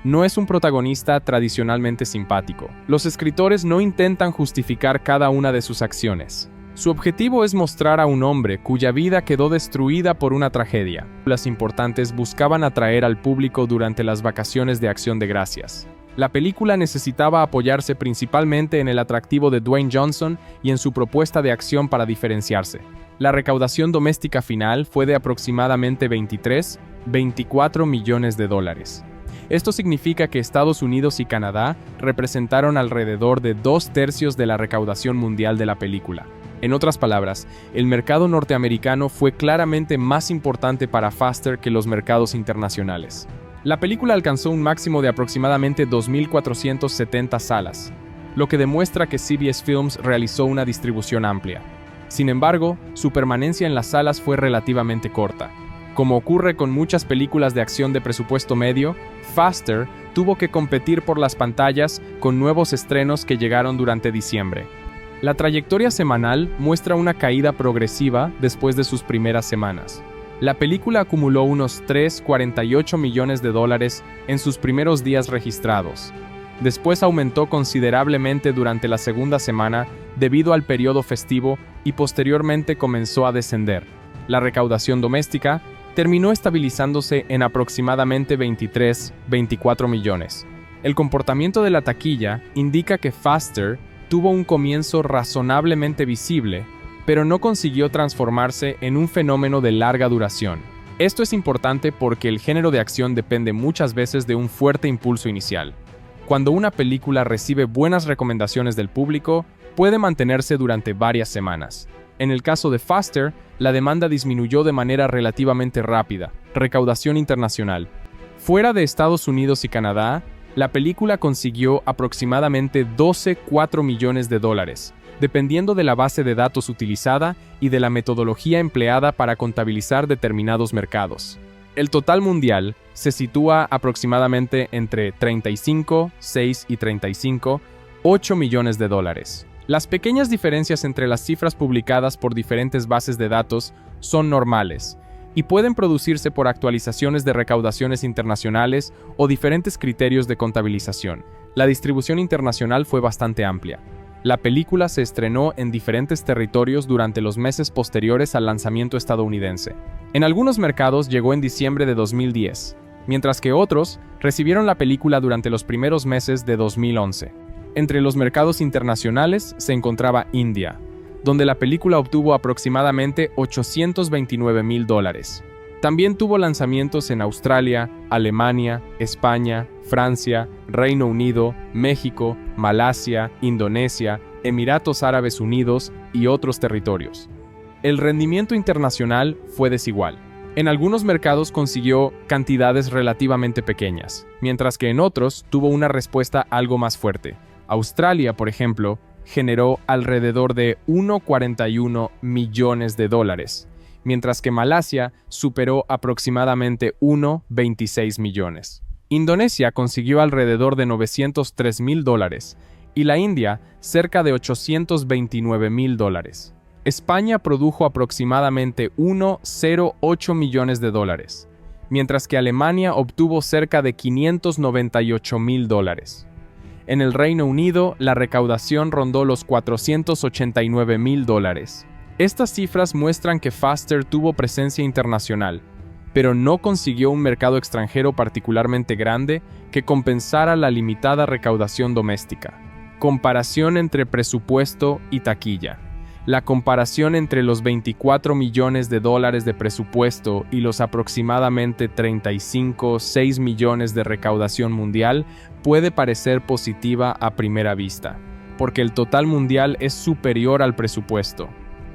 No es un protagonista tradicionalmente simpático. Los escritores no intentan justificar cada una de sus acciones. Su objetivo es mostrar a un hombre cuya vida quedó destruida por una tragedia. Las importantes buscaban atraer al público durante las vacaciones de Acción de Gracias. La película necesitaba apoyarse principalmente en el atractivo de Dwayne Johnson y en su propuesta de acción para diferenciarse. La recaudación doméstica final fue de aproximadamente 24 millones de dólares. Esto significa que Estados Unidos y Canadá representaron alrededor de 2/3 de la recaudación mundial de la película. En otras palabras, el mercado norteamericano fue claramente más importante para Faster que los mercados internacionales. La película alcanzó un máximo de aproximadamente 2.470 salas, lo que demuestra que CBS Films realizó una distribución amplia. Sin embargo, su permanencia en las salas fue relativamente corta. Como ocurre con muchas películas de acción de presupuesto medio, Faster tuvo que competir por las pantallas con nuevos estrenos que llegaron durante diciembre. La trayectoria semanal muestra una caída progresiva después de sus primeras semanas. La película acumuló unos $3.48 millones en sus primeros días registrados. Después aumentó considerablemente durante la segunda semana debido al periodo festivo y posteriormente comenzó a descender. La recaudación doméstica terminó estabilizándose en aproximadamente 23-24 millones. El comportamiento de la taquilla indica que Faster tuvo un comienzo razonablemente visible, pero no consiguió transformarse en un fenómeno de larga duración. Esto es importante porque el género de acción depende muchas veces de un fuerte impulso inicial. Cuando una película recibe buenas recomendaciones del público, puede mantenerse durante varias semanas. En el caso de Faster, la demanda disminuyó de manera relativamente rápida. Recaudación internacional. Fuera de Estados Unidos y Canadá, la película consiguió aproximadamente 12,4 millones de dólares, dependiendo de la base de datos utilizada y de la metodología empleada para contabilizar determinados mercados. El total mundial se sitúa aproximadamente entre 35, 6 y 35, 8 millones de dólares. Las pequeñas diferencias entre las cifras publicadas por diferentes bases de datos son normales y pueden producirse por actualizaciones de recaudaciones internacionales o diferentes criterios de contabilización. La distribución internacional fue bastante amplia. La película se estrenó en diferentes territorios durante los meses posteriores al lanzamiento estadounidense. En algunos mercados llegó en diciembre de 2010, mientras que otros recibieron la película durante los primeros meses de 2011. Entre los mercados internacionales se encontraba India, donde la película obtuvo aproximadamente $829,000. También tuvo lanzamientos en Australia, Alemania, España, Francia, Reino Unido, México, Malasia, Indonesia, Emiratos Árabes Unidos y otros territorios. El rendimiento internacional fue desigual. En algunos mercados consiguió cantidades relativamente pequeñas, mientras que en otros tuvo una respuesta algo más fuerte. Australia, por ejemplo, generó alrededor de 1,41 millones de dólares, mientras que Malasia superó aproximadamente 1,26 millones. Indonesia consiguió alrededor de $903,000 y la India cerca de $829,000. España produjo aproximadamente 1,08 millones de dólares, mientras que Alemania obtuvo cerca de $598,000. En el Reino Unido, la recaudación rondó los $489,000. Estas cifras muestran que Faster tuvo presencia internacional, pero no consiguió un mercado extranjero particularmente grande que compensara la limitada recaudación doméstica. Comparación entre presupuesto y taquilla. La comparación entre los 24 millones de dólares de presupuesto y los aproximadamente 35,6 millones de recaudación mundial puede parecer positiva a primera vista, porque el total mundial es superior al presupuesto.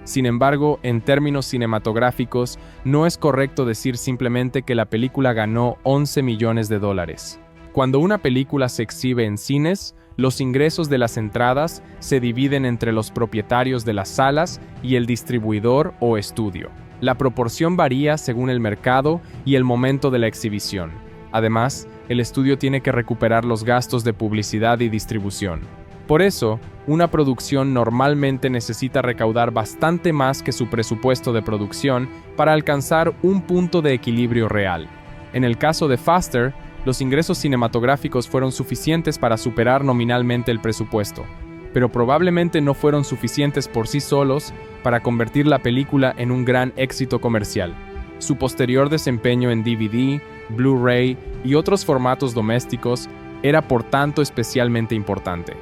Sin embargo, en términos cinematográficos, no es correcto decir simplemente que la película ganó 11 millones de dólares. Cuando una película se exhibe en cines, los ingresos de las entradas se dividen entre los propietarios de las salas y el distribuidor o estudio. La proporción varía según el mercado y el momento de la exhibición. Además, el estudio tiene que recuperar los gastos de publicidad y distribución. Por eso, una producción normalmente necesita recaudar bastante más que su presupuesto de producción para alcanzar un punto de equilibrio real. En el caso de Faster, los ingresos cinematográficos fueron suficientes para superar nominalmente el presupuesto, pero probablemente no fueron suficientes por sí solos para convertir la película en un gran éxito comercial. Su posterior desempeño en DVD, Blu-ray y otros formatos domésticos era por tanto especialmente importante.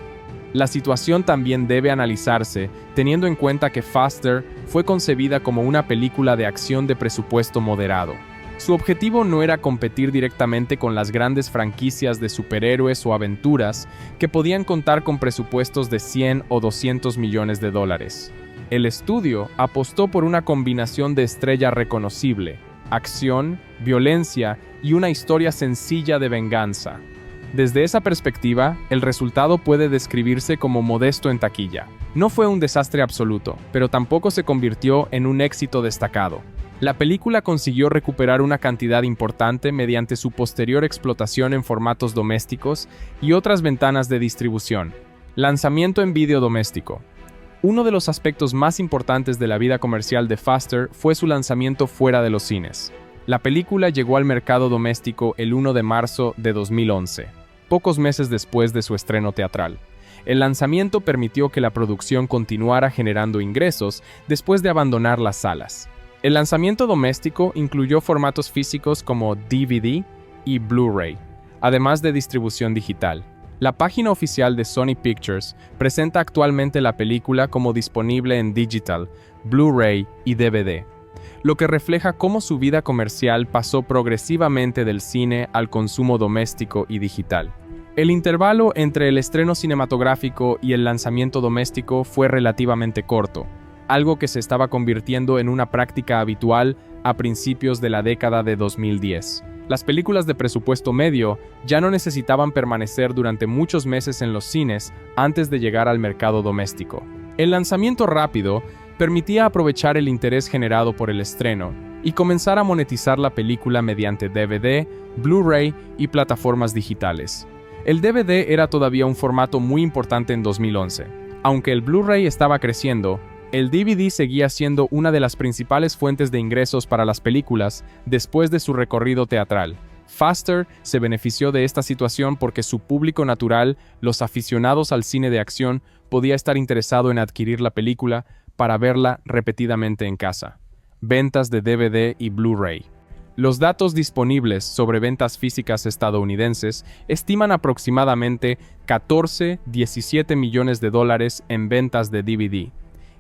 La situación también debe analizarse teniendo en cuenta que Faster fue concebida como una película de acción de presupuesto moderado. Su objetivo no era competir directamente con las grandes franquicias de superhéroes o aventuras que podían contar con presupuestos de 100 o 200 millones de dólares. El estudio apostó por una combinación de estrella reconocible, acción, violencia y una historia sencilla de venganza. Desde esa perspectiva, el resultado puede describirse como modesto en taquilla. No fue un desastre absoluto, pero tampoco se convirtió en un éxito destacado. La película consiguió recuperar una cantidad importante mediante su posterior explotación en formatos domésticos y otras ventanas de distribución. Lanzamiento en vídeo doméstico. Uno de los aspectos más importantes de la vida comercial de Faster fue su lanzamiento fuera de los cines. La película llegó al mercado doméstico el 1 de marzo de 2011, pocos meses después de su estreno teatral. El lanzamiento permitió que la producción continuara generando ingresos después de abandonar las salas. El lanzamiento doméstico incluyó formatos físicos como DVD y Blu-ray, además de distribución digital. La página oficial de Sony Pictures presenta actualmente la película como disponible en digital, Blu-ray y DVD, lo que refleja cómo su vida comercial pasó progresivamente del cine al consumo doméstico y digital. El intervalo entre el estreno cinematográfico y el lanzamiento doméstico fue relativamente corto, algo que se estaba convirtiendo en una práctica habitual a principios de la década de 2010. Las películas de presupuesto medio ya no necesitaban permanecer durante muchos meses en los cines antes de llegar al mercado doméstico. El lanzamiento rápido permitía aprovechar el interés generado por el estreno y comenzar a monetizar la película mediante DVD, Blu-ray y plataformas digitales. El DVD era todavía un formato muy importante en 2011. Aunque el Blu-ray estaba creciendo, el DVD seguía siendo una de las principales fuentes de ingresos para las películas después de su recorrido teatral. Faster se benefició de esta situación porque su público natural, los aficionados al cine de acción, podía estar interesado en adquirir la película para verla repetidamente en casa. Ventas de DVD y Blu-ray. Los datos disponibles sobre ventas físicas estadounidenses estiman aproximadamente 14-17 millones de dólares en ventas de DVD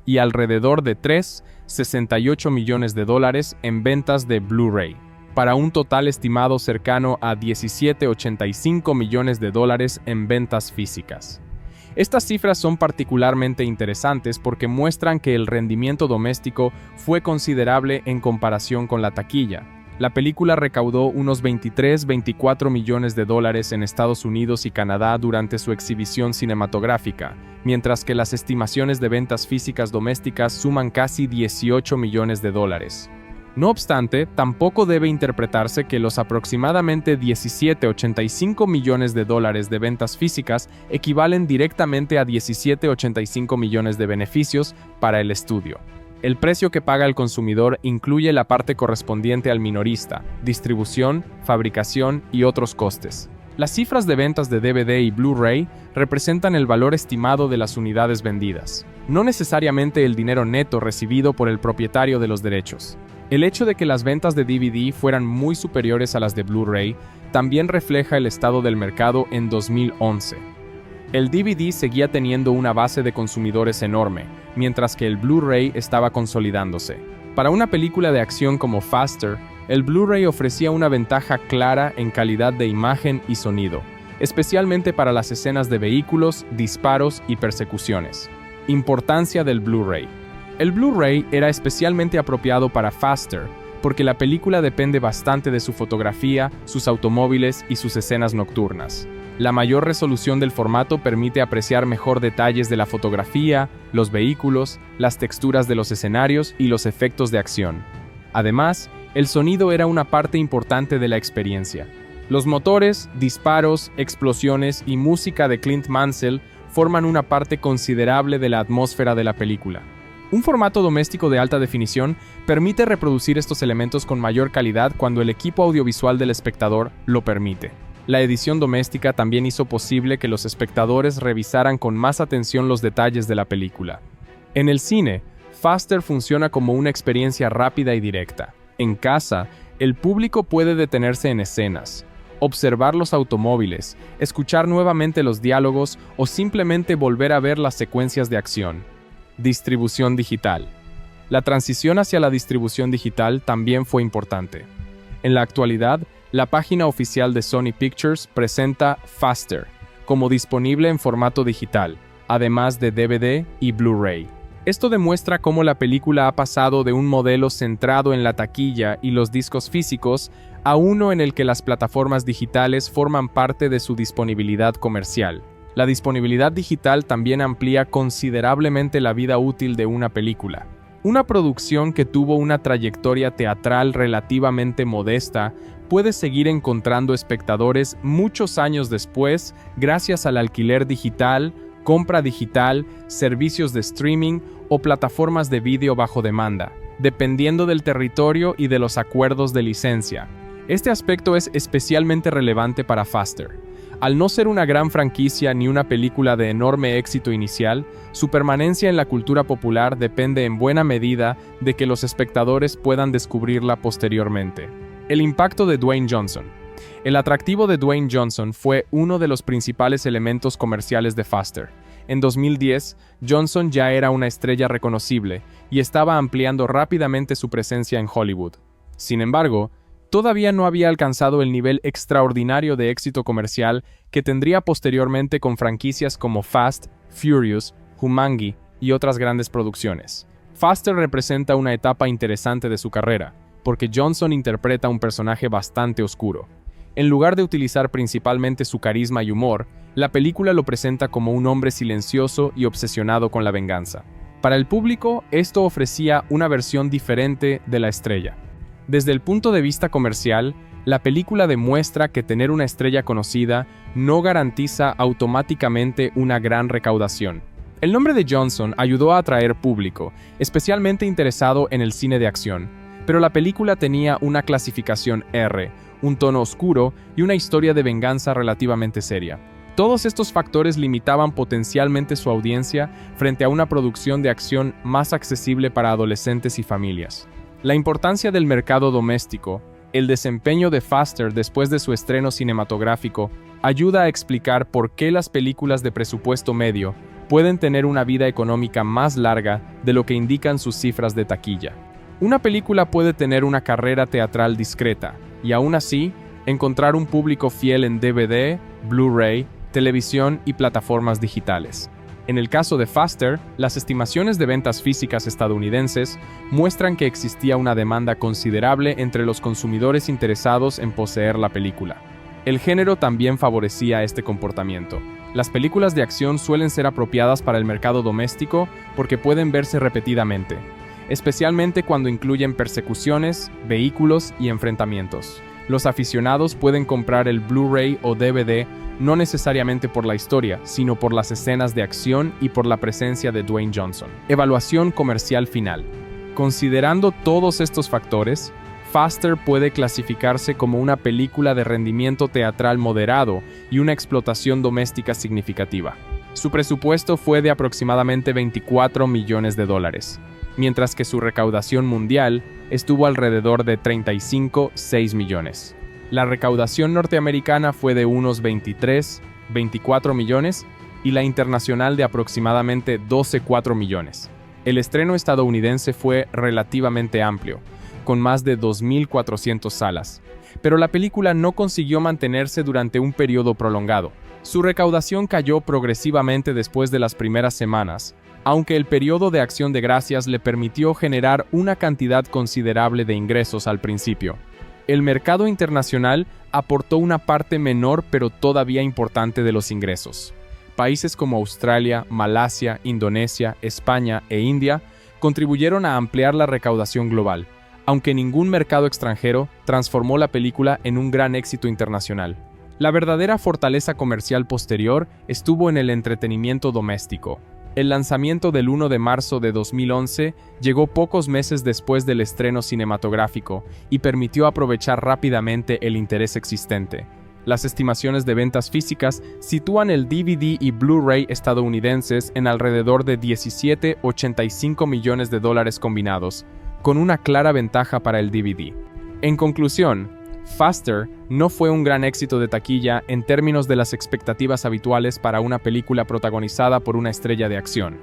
y alrededor de 3-68 millones de dólares en ventas de Blu-ray, para un total estimado cercano a 17-85 millones de dólares en ventas físicas. Estas cifras son particularmente interesantes porque muestran que el rendimiento doméstico fue considerable en comparación con la taquilla. La película recaudó unos 23-24 millones de dólares en Estados Unidos y Canadá durante su exhibición cinematográfica, mientras que las estimaciones de ventas físicas domésticas suman casi 18 millones de dólares. No obstante, tampoco debe interpretarse que los aproximadamente 17-85 millones de dólares de ventas físicas equivalen directamente a 17-85 millones de beneficios para el estudio. El precio que paga el consumidor incluye la parte correspondiente al minorista, distribución, fabricación y otros costes. Las cifras de ventas de DVD y Blu-ray representan el valor estimado de las unidades vendidas, no necesariamente el dinero neto recibido por el propietario de los derechos. El hecho de que las ventas de DVD fueran muy superiores a las de Blu-ray también refleja el estado del mercado en 2011. El DVD seguía teniendo una base de consumidores enorme, mientras que el Blu-ray estaba consolidándose. Para una película de acción como Faster, el Blu-ray ofrecía una ventaja clara en calidad de imagen y sonido, especialmente para las escenas de vehículos, disparos y persecuciones. Importancia del Blu-ray. El Blu-ray era especialmente apropiado para Faster, porque la película depende bastante de su fotografía, sus automóviles y sus escenas nocturnas. La mayor resolución del formato permite apreciar mejor detalles de la fotografía, los vehículos, las texturas de los escenarios y los efectos de acción. Además, el sonido era una parte importante de la experiencia. Los motores, disparos, explosiones y música de Clint Mansell forman una parte considerable de la atmósfera de la película. Un formato doméstico de alta definición permite reproducir estos elementos con mayor calidad cuando el equipo audiovisual del espectador lo permite. La edición doméstica también hizo posible que los espectadores revisaran con más atención los detalles de la película. En el cine, Faster funciona como una experiencia rápida y directa. En casa, el público puede detenerse en escenas, observar los automóviles, escuchar nuevamente los diálogos o simplemente volver a ver las secuencias de acción. Distribución digital. La transición hacia la distribución digital también fue importante. En la actualidad, la página oficial de Sony Pictures presenta Faster como disponible en formato digital, además de DVD y Blu-ray. Esto demuestra cómo la película ha pasado de un modelo centrado en la taquilla y los discos físicos a uno en el que las plataformas digitales forman parte de su disponibilidad comercial. La disponibilidad digital también amplía considerablemente la vida útil de una película. Una producción que tuvo una trayectoria teatral relativamente modesta puede seguir encontrando espectadores muchos años después gracias al alquiler digital, compra digital, servicios de streaming o plataformas de vídeo bajo demanda, dependiendo del territorio y de los acuerdos de licencia. Este aspecto es especialmente relevante para Faster. Al no ser una gran franquicia ni una película de enorme éxito inicial, su permanencia en la cultura popular depende en buena medida de que los espectadores puedan descubrirla posteriormente. El impacto de Dwayne Johnson. El atractivo de Dwayne Johnson fue uno de los principales elementos comerciales de Faster. En 2010, Johnson ya era una estrella reconocible y estaba ampliando rápidamente su presencia en Hollywood. Sin embargo, todavía no había alcanzado el nivel extraordinario de éxito comercial que tendría posteriormente con franquicias como Fast, Furious, Jumanji y otras grandes producciones. Faster representa una etapa interesante de su carrera, porque Johnson interpreta un personaje bastante oscuro. En lugar de utilizar principalmente su carisma y humor, la película lo presenta como un hombre silencioso y obsesionado con la venganza. Para el público, esto ofrecía una versión diferente de la estrella. Desde el punto de vista comercial, la película demuestra que tener una estrella conocida no garantiza automáticamente una gran recaudación. El nombre de Johnson ayudó a atraer público, especialmente interesado en el cine de acción, pero la película tenía una clasificación R, un tono oscuro y una historia de venganza relativamente seria. Todos estos factores limitaban potencialmente su audiencia frente a una producción de acción más accesible para adolescentes y familias. La importancia del mercado doméstico, el desempeño de Faster después de su estreno cinematográfico, ayuda a explicar por qué las películas de presupuesto medio pueden tener una vida económica más larga de lo que indican sus cifras de taquilla. Una película puede tener una carrera teatral discreta, y aún así, encontrar un público fiel en DVD, Blu-ray, televisión y plataformas digitales. En el caso de Faster, las estimaciones de ventas físicas estadounidenses muestran que existía una demanda considerable entre los consumidores interesados en poseer la película. El género también favorecía este comportamiento. Las películas de acción suelen ser apropiadas para el mercado doméstico porque pueden verse repetidamente, especialmente cuando incluyen persecuciones, vehículos y enfrentamientos. Los aficionados pueden comprar el Blu-ray o DVD no necesariamente por la historia, sino por las escenas de acción y por la presencia de Dwayne Johnson. Evaluación comercial final. Considerando todos estos factores, Faster puede clasificarse como una película de rendimiento teatral moderado y una explotación doméstica significativa. Su presupuesto fue de aproximadamente $24 millones, mientras que su recaudación mundial estuvo alrededor de 35,6 millones. La recaudación norteamericana fue de unos 24 millones y la internacional de aproximadamente 12,4 millones. El estreno estadounidense fue relativamente amplio, con más de 2.400 salas, pero la película no consiguió mantenerse durante un periodo prolongado. Su recaudación cayó progresivamente después de las primeras semanas, aunque el periodo de Acción de Gracias le permitió generar una cantidad considerable de ingresos al principio. El mercado internacional aportó una parte menor pero todavía importante de los ingresos. Países como Australia, Malasia, Indonesia, España e India contribuyeron a ampliar la recaudación global, aunque ningún mercado extranjero transformó la película en un gran éxito internacional. La verdadera fortaleza comercial posterior estuvo en el entretenimiento doméstico. El lanzamiento del 1 de marzo de 2011 llegó pocos meses después del estreno cinematográfico y permitió aprovechar rápidamente el interés existente. Las estimaciones de ventas físicas sitúan el DVD y Blu-ray estadounidenses en alrededor de $17,85 millones combinados, con una clara ventaja para el DVD. En conclusión, Faster no fue un gran éxito de taquilla en términos de las expectativas habituales para una película protagonizada por una estrella de acción,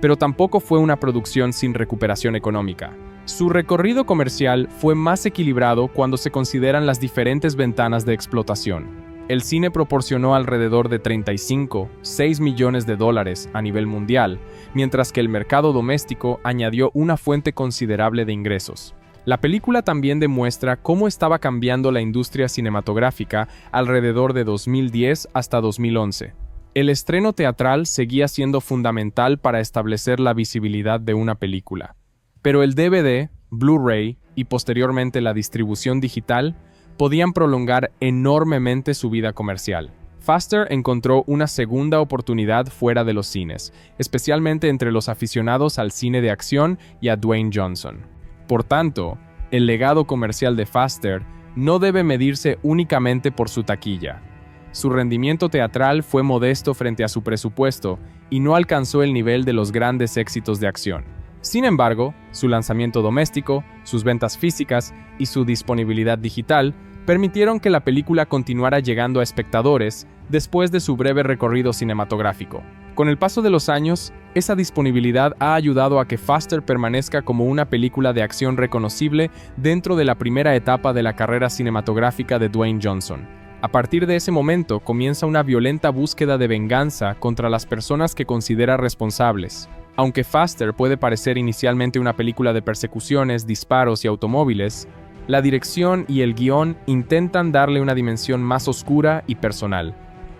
pero tampoco fue una producción sin recuperación económica. Su recorrido comercial fue más equilibrado cuando se consideran las diferentes ventanas de explotación. El cine proporcionó alrededor de $35,6 millones a nivel mundial, mientras que el mercado doméstico añadió una fuente considerable de ingresos. La película también demuestra cómo estaba cambiando la industria cinematográfica alrededor de 2010 hasta 2011. El estreno teatral seguía siendo fundamental para establecer la visibilidad de una película, pero el DVD, Blu-ray y posteriormente la distribución digital podían prolongar enormemente su vida comercial. Faster encontró una segunda oportunidad fuera de los cines, especialmente entre los aficionados al cine de acción y a Dwayne Johnson. Por tanto, el legado comercial de Faster no debe medirse únicamente por su taquilla. Su rendimiento teatral fue modesto frente a su presupuesto y no alcanzó el nivel de los grandes éxitos de acción. Sin embargo, su lanzamiento doméstico, sus ventas físicas y su disponibilidad digital permitieron que la película continuara llegando a espectadores después de su breve recorrido cinematográfico. Con el paso de los años, esa disponibilidad ha ayudado a que Faster permanezca como una película de acción reconocible dentro de la primera etapa de la carrera cinematográfica de Dwayne Johnson. A partir de ese momento comienza una violenta búsqueda de venganza contra las personas que considera responsables. Aunque Faster puede parecer inicialmente una película de persecuciones, disparos y automóviles, la dirección y el guión intentan darle una dimensión más oscura y personal.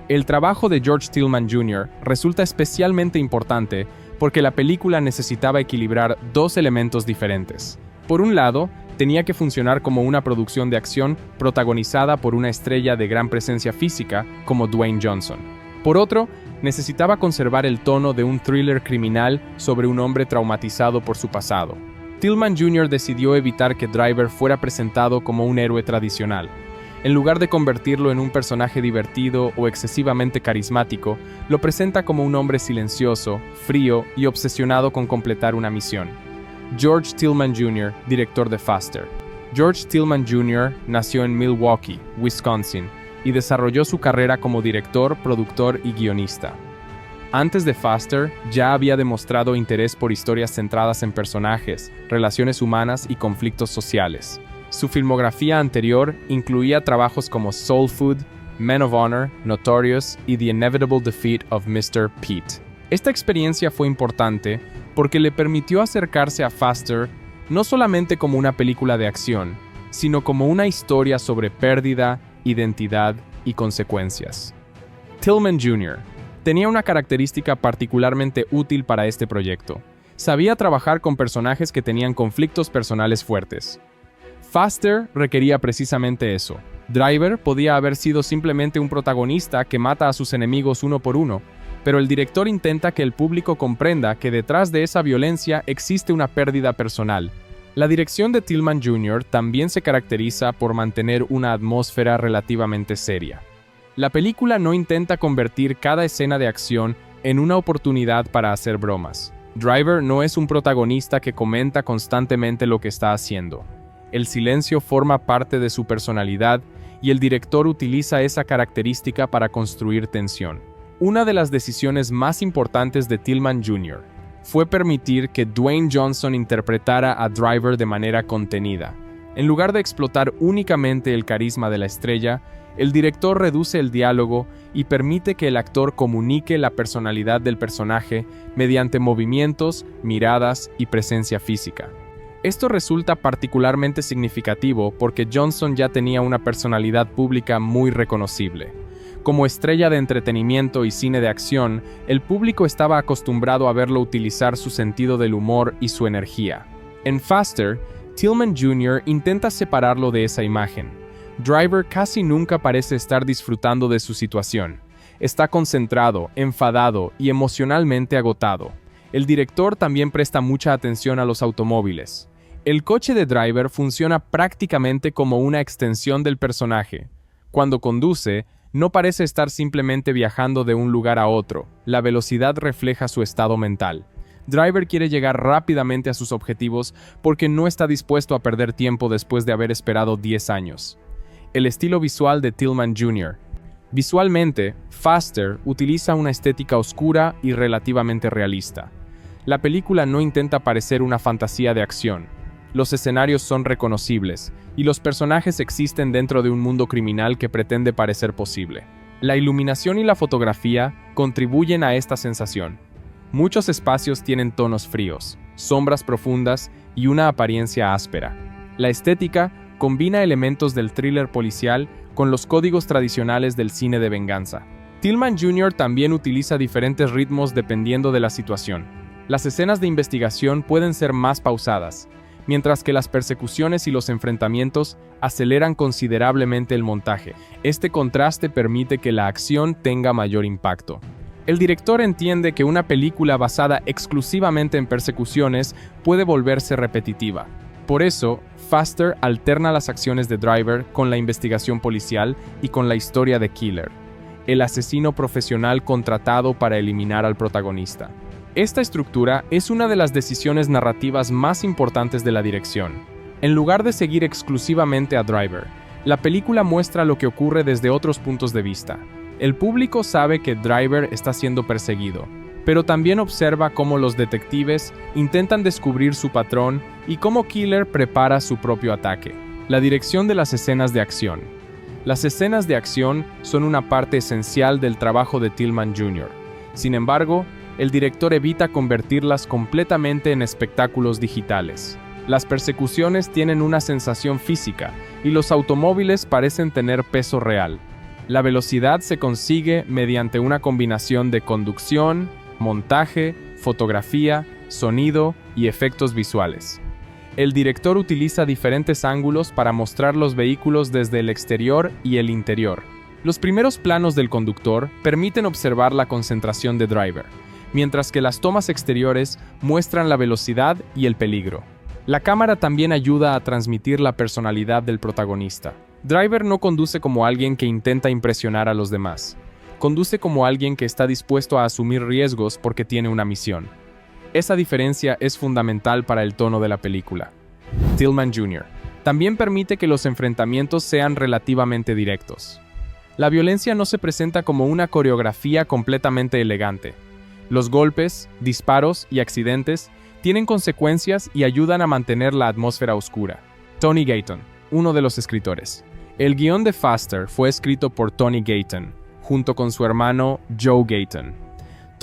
El trabajo de George Tillman Jr. resulta especialmente importante porque la película necesitaba equilibrar dos elementos diferentes. Por un lado, tenía que funcionar como una producción de acción protagonizada por una estrella de gran presencia física como Dwayne Johnson. Por otro, necesitaba conservar el tono de un thriller criminal sobre un hombre traumatizado por su pasado. Tillman Jr. decidió evitar que Driver fuera presentado como un héroe tradicional. En lugar de convertirlo en un personaje divertido o excesivamente carismático, lo presenta como un hombre silencioso, frío y obsesionado con completar una misión. George Tillman Jr., director de Faster. George Tillman Jr. nació en Milwaukee, Wisconsin, y desarrolló su carrera como director, productor y guionista. Antes de Faster, ya había demostrado interés por historias centradas en personajes, relaciones humanas y conflictos sociales. Su filmografía anterior incluía trabajos como Soul Food, Men of Honor, Notorious y The Inevitable Defeat of Mr. Pete. Esta experiencia fue importante porque le permitió acercarse a Faster no solamente como una película de acción, sino como una historia sobre pérdida, identidad y consecuencias. Tillman Jr. tenía una característica particularmente útil para este proyecto. Sabía trabajar con personajes que tenían conflictos personales fuertes. Faster requería precisamente eso. Driver podía haber sido simplemente un protagonista que mata a sus enemigos uno por uno, pero el director intenta que el público comprenda que detrás de esa violencia existe una pérdida personal. La dirección de Tillman Jr. también se caracteriza por mantener una atmósfera relativamente seria. La película no intenta convertir cada escena de acción en una oportunidad para hacer bromas. Driver no es un protagonista que comenta constantemente lo que está haciendo. El silencio forma parte de su personalidad y el director utiliza esa característica para construir tensión. Una de las decisiones más importantes de Tillman Jr. fue permitir que Dwayne Johnson interpretara a Driver de manera contenida. En lugar de explotar únicamente el carisma de la estrella, el director reduce el diálogo y permite que el actor comunique la personalidad del personaje mediante movimientos, miradas y presencia física. Esto resulta particularmente significativo porque Johnson ya tenía una personalidad pública muy reconocible. Como estrella de entretenimiento y cine de acción, el público estaba acostumbrado a verlo utilizar su sentido del humor y su energía. En Faster, Tillman Jr. intenta separarlo de esa imagen. Driver casi nunca parece estar disfrutando de su situación. Está concentrado, enfadado y emocionalmente agotado. El director también presta mucha atención a los automóviles. El coche de Driver funciona prácticamente como una extensión del personaje. Cuando conduce, no parece estar simplemente viajando de un lugar a otro. La velocidad refleja su estado mental. Driver quiere llegar rápidamente a sus objetivos porque no está dispuesto a perder tiempo después de haber esperado 10 años. El estilo visual de Tillman Jr. Visualmente, Faster utiliza una estética oscura y relativamente realista. La película no intenta parecer una fantasía de acción. Los escenarios son reconocibles, y los personajes existen dentro de un mundo criminal que pretende parecer posible. La iluminación y la fotografía contribuyen a esta sensación. Muchos espacios tienen tonos fríos, sombras profundas y una apariencia áspera. La estética combina elementos del thriller policial con los códigos tradicionales del cine de venganza. Tillman Jr. también utiliza diferentes ritmos dependiendo de la situación. Las escenas de investigación pueden ser más pausadas, mientras que las persecuciones y los enfrentamientos aceleran considerablemente el montaje. Este contraste permite que la acción tenga mayor impacto. El director entiende que una película basada exclusivamente en persecuciones puede volverse repetitiva. Por eso, Faster alterna las acciones de Driver con la investigación policial y con la historia de Killer. el asesino profesional contratado para eliminar al protagonista. Esta estructura es una de las decisiones narrativas más importantes de la dirección. En lugar de seguir exclusivamente a Driver, la película muestra lo que ocurre desde otros puntos de vista. El público sabe que Driver está siendo perseguido, pero también observa cómo los detectives intentan descubrir su patrón y cómo Killer prepara su propio ataque. La dirección de las escenas de acción. Las escenas de acción son una parte esencial del trabajo de Tillman Jr. Sin embargo, el director evita convertirlas completamente en espectáculos digitales. Las persecuciones tienen una sensación física y los automóviles parecen tener peso real. La velocidad se consigue mediante una combinación de conducción, montaje, fotografía, sonido y efectos visuales. El director utiliza diferentes ángulos para mostrar los vehículos desde el exterior y el interior. Los primeros planos del conductor permiten observar la concentración de Driver, mientras que las tomas exteriores muestran la velocidad y el peligro. La cámara también ayuda a transmitir la personalidad del protagonista. Driver no conduce como alguien que intenta impresionar a los demás. Conduce como alguien que está dispuesto a asumir riesgos porque tiene una misión. Esa diferencia es fundamental para el tono de la película. Tillman Jr. también permite que los enfrentamientos sean relativamente directos. La violencia no se presenta como una coreografía completamente elegante. Los golpes, disparos y accidentes tienen consecuencias y ayudan a mantener la atmósfera oscura. Tony Gayton, uno de los escritores. El guión de Faster fue escrito por Tony Gayton, junto con su hermano Joe Gayton.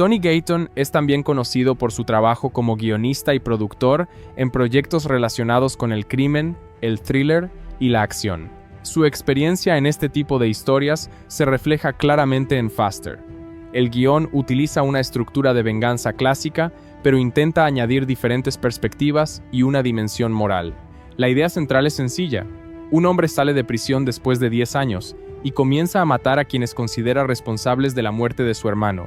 Tony Gayton es también conocido por su trabajo como guionista y productor en proyectos relacionados con el crimen, el thriller y la acción. Su experiencia en este tipo de historias se refleja claramente en Faster. El guión utiliza una estructura de venganza clásica, pero intenta añadir diferentes perspectivas y una dimensión moral. La idea central es sencilla. Un hombre sale de prisión después de 10 años y comienza a matar a quienes considera responsables de la muerte de su hermano.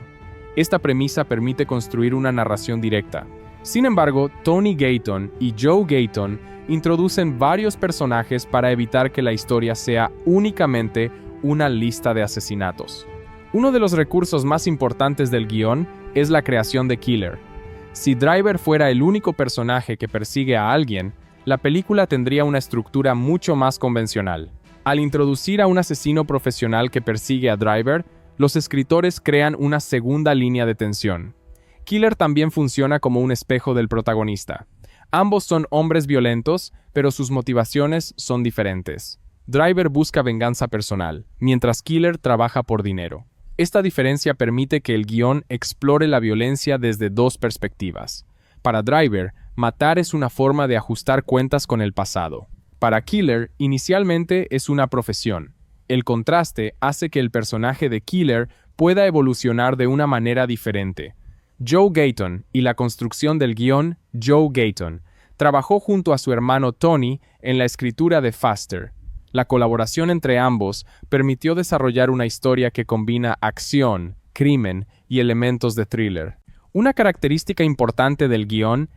Esta premisa permite construir una narración directa. Sin embargo, Tony Gayton y Joe Gayton introducen varios personajes para evitar que la historia sea únicamente una lista de asesinatos. Uno de los recursos más importantes del guión es la creación de Killer. Si Driver fuera el único personaje que persigue a alguien, la película tendría una estructura mucho más convencional. Al introducir a un asesino profesional que persigue a Driver, los escritores crean una segunda línea de tensión. Killer también funciona como un espejo del protagonista. Ambos son hombres violentos, pero sus motivaciones son diferentes. Driver busca venganza personal, mientras Killer trabaja por dinero. Esta diferencia permite que el guión explore la violencia desde dos perspectivas. Para Driver, matar es una forma de ajustar cuentas con el pasado. Para Killer, inicialmente es una profesión. El contraste hace que el personaje de Killer pueda evolucionar de una manera diferente. Joe Gayton y la construcción del guión, Joe Gayton, trabajó junto a su hermano Tony en la escritura de Faster. La colaboración entre ambos permitió desarrollar una historia que combina acción, crimen y elementos de thriller. Una característica importante del guión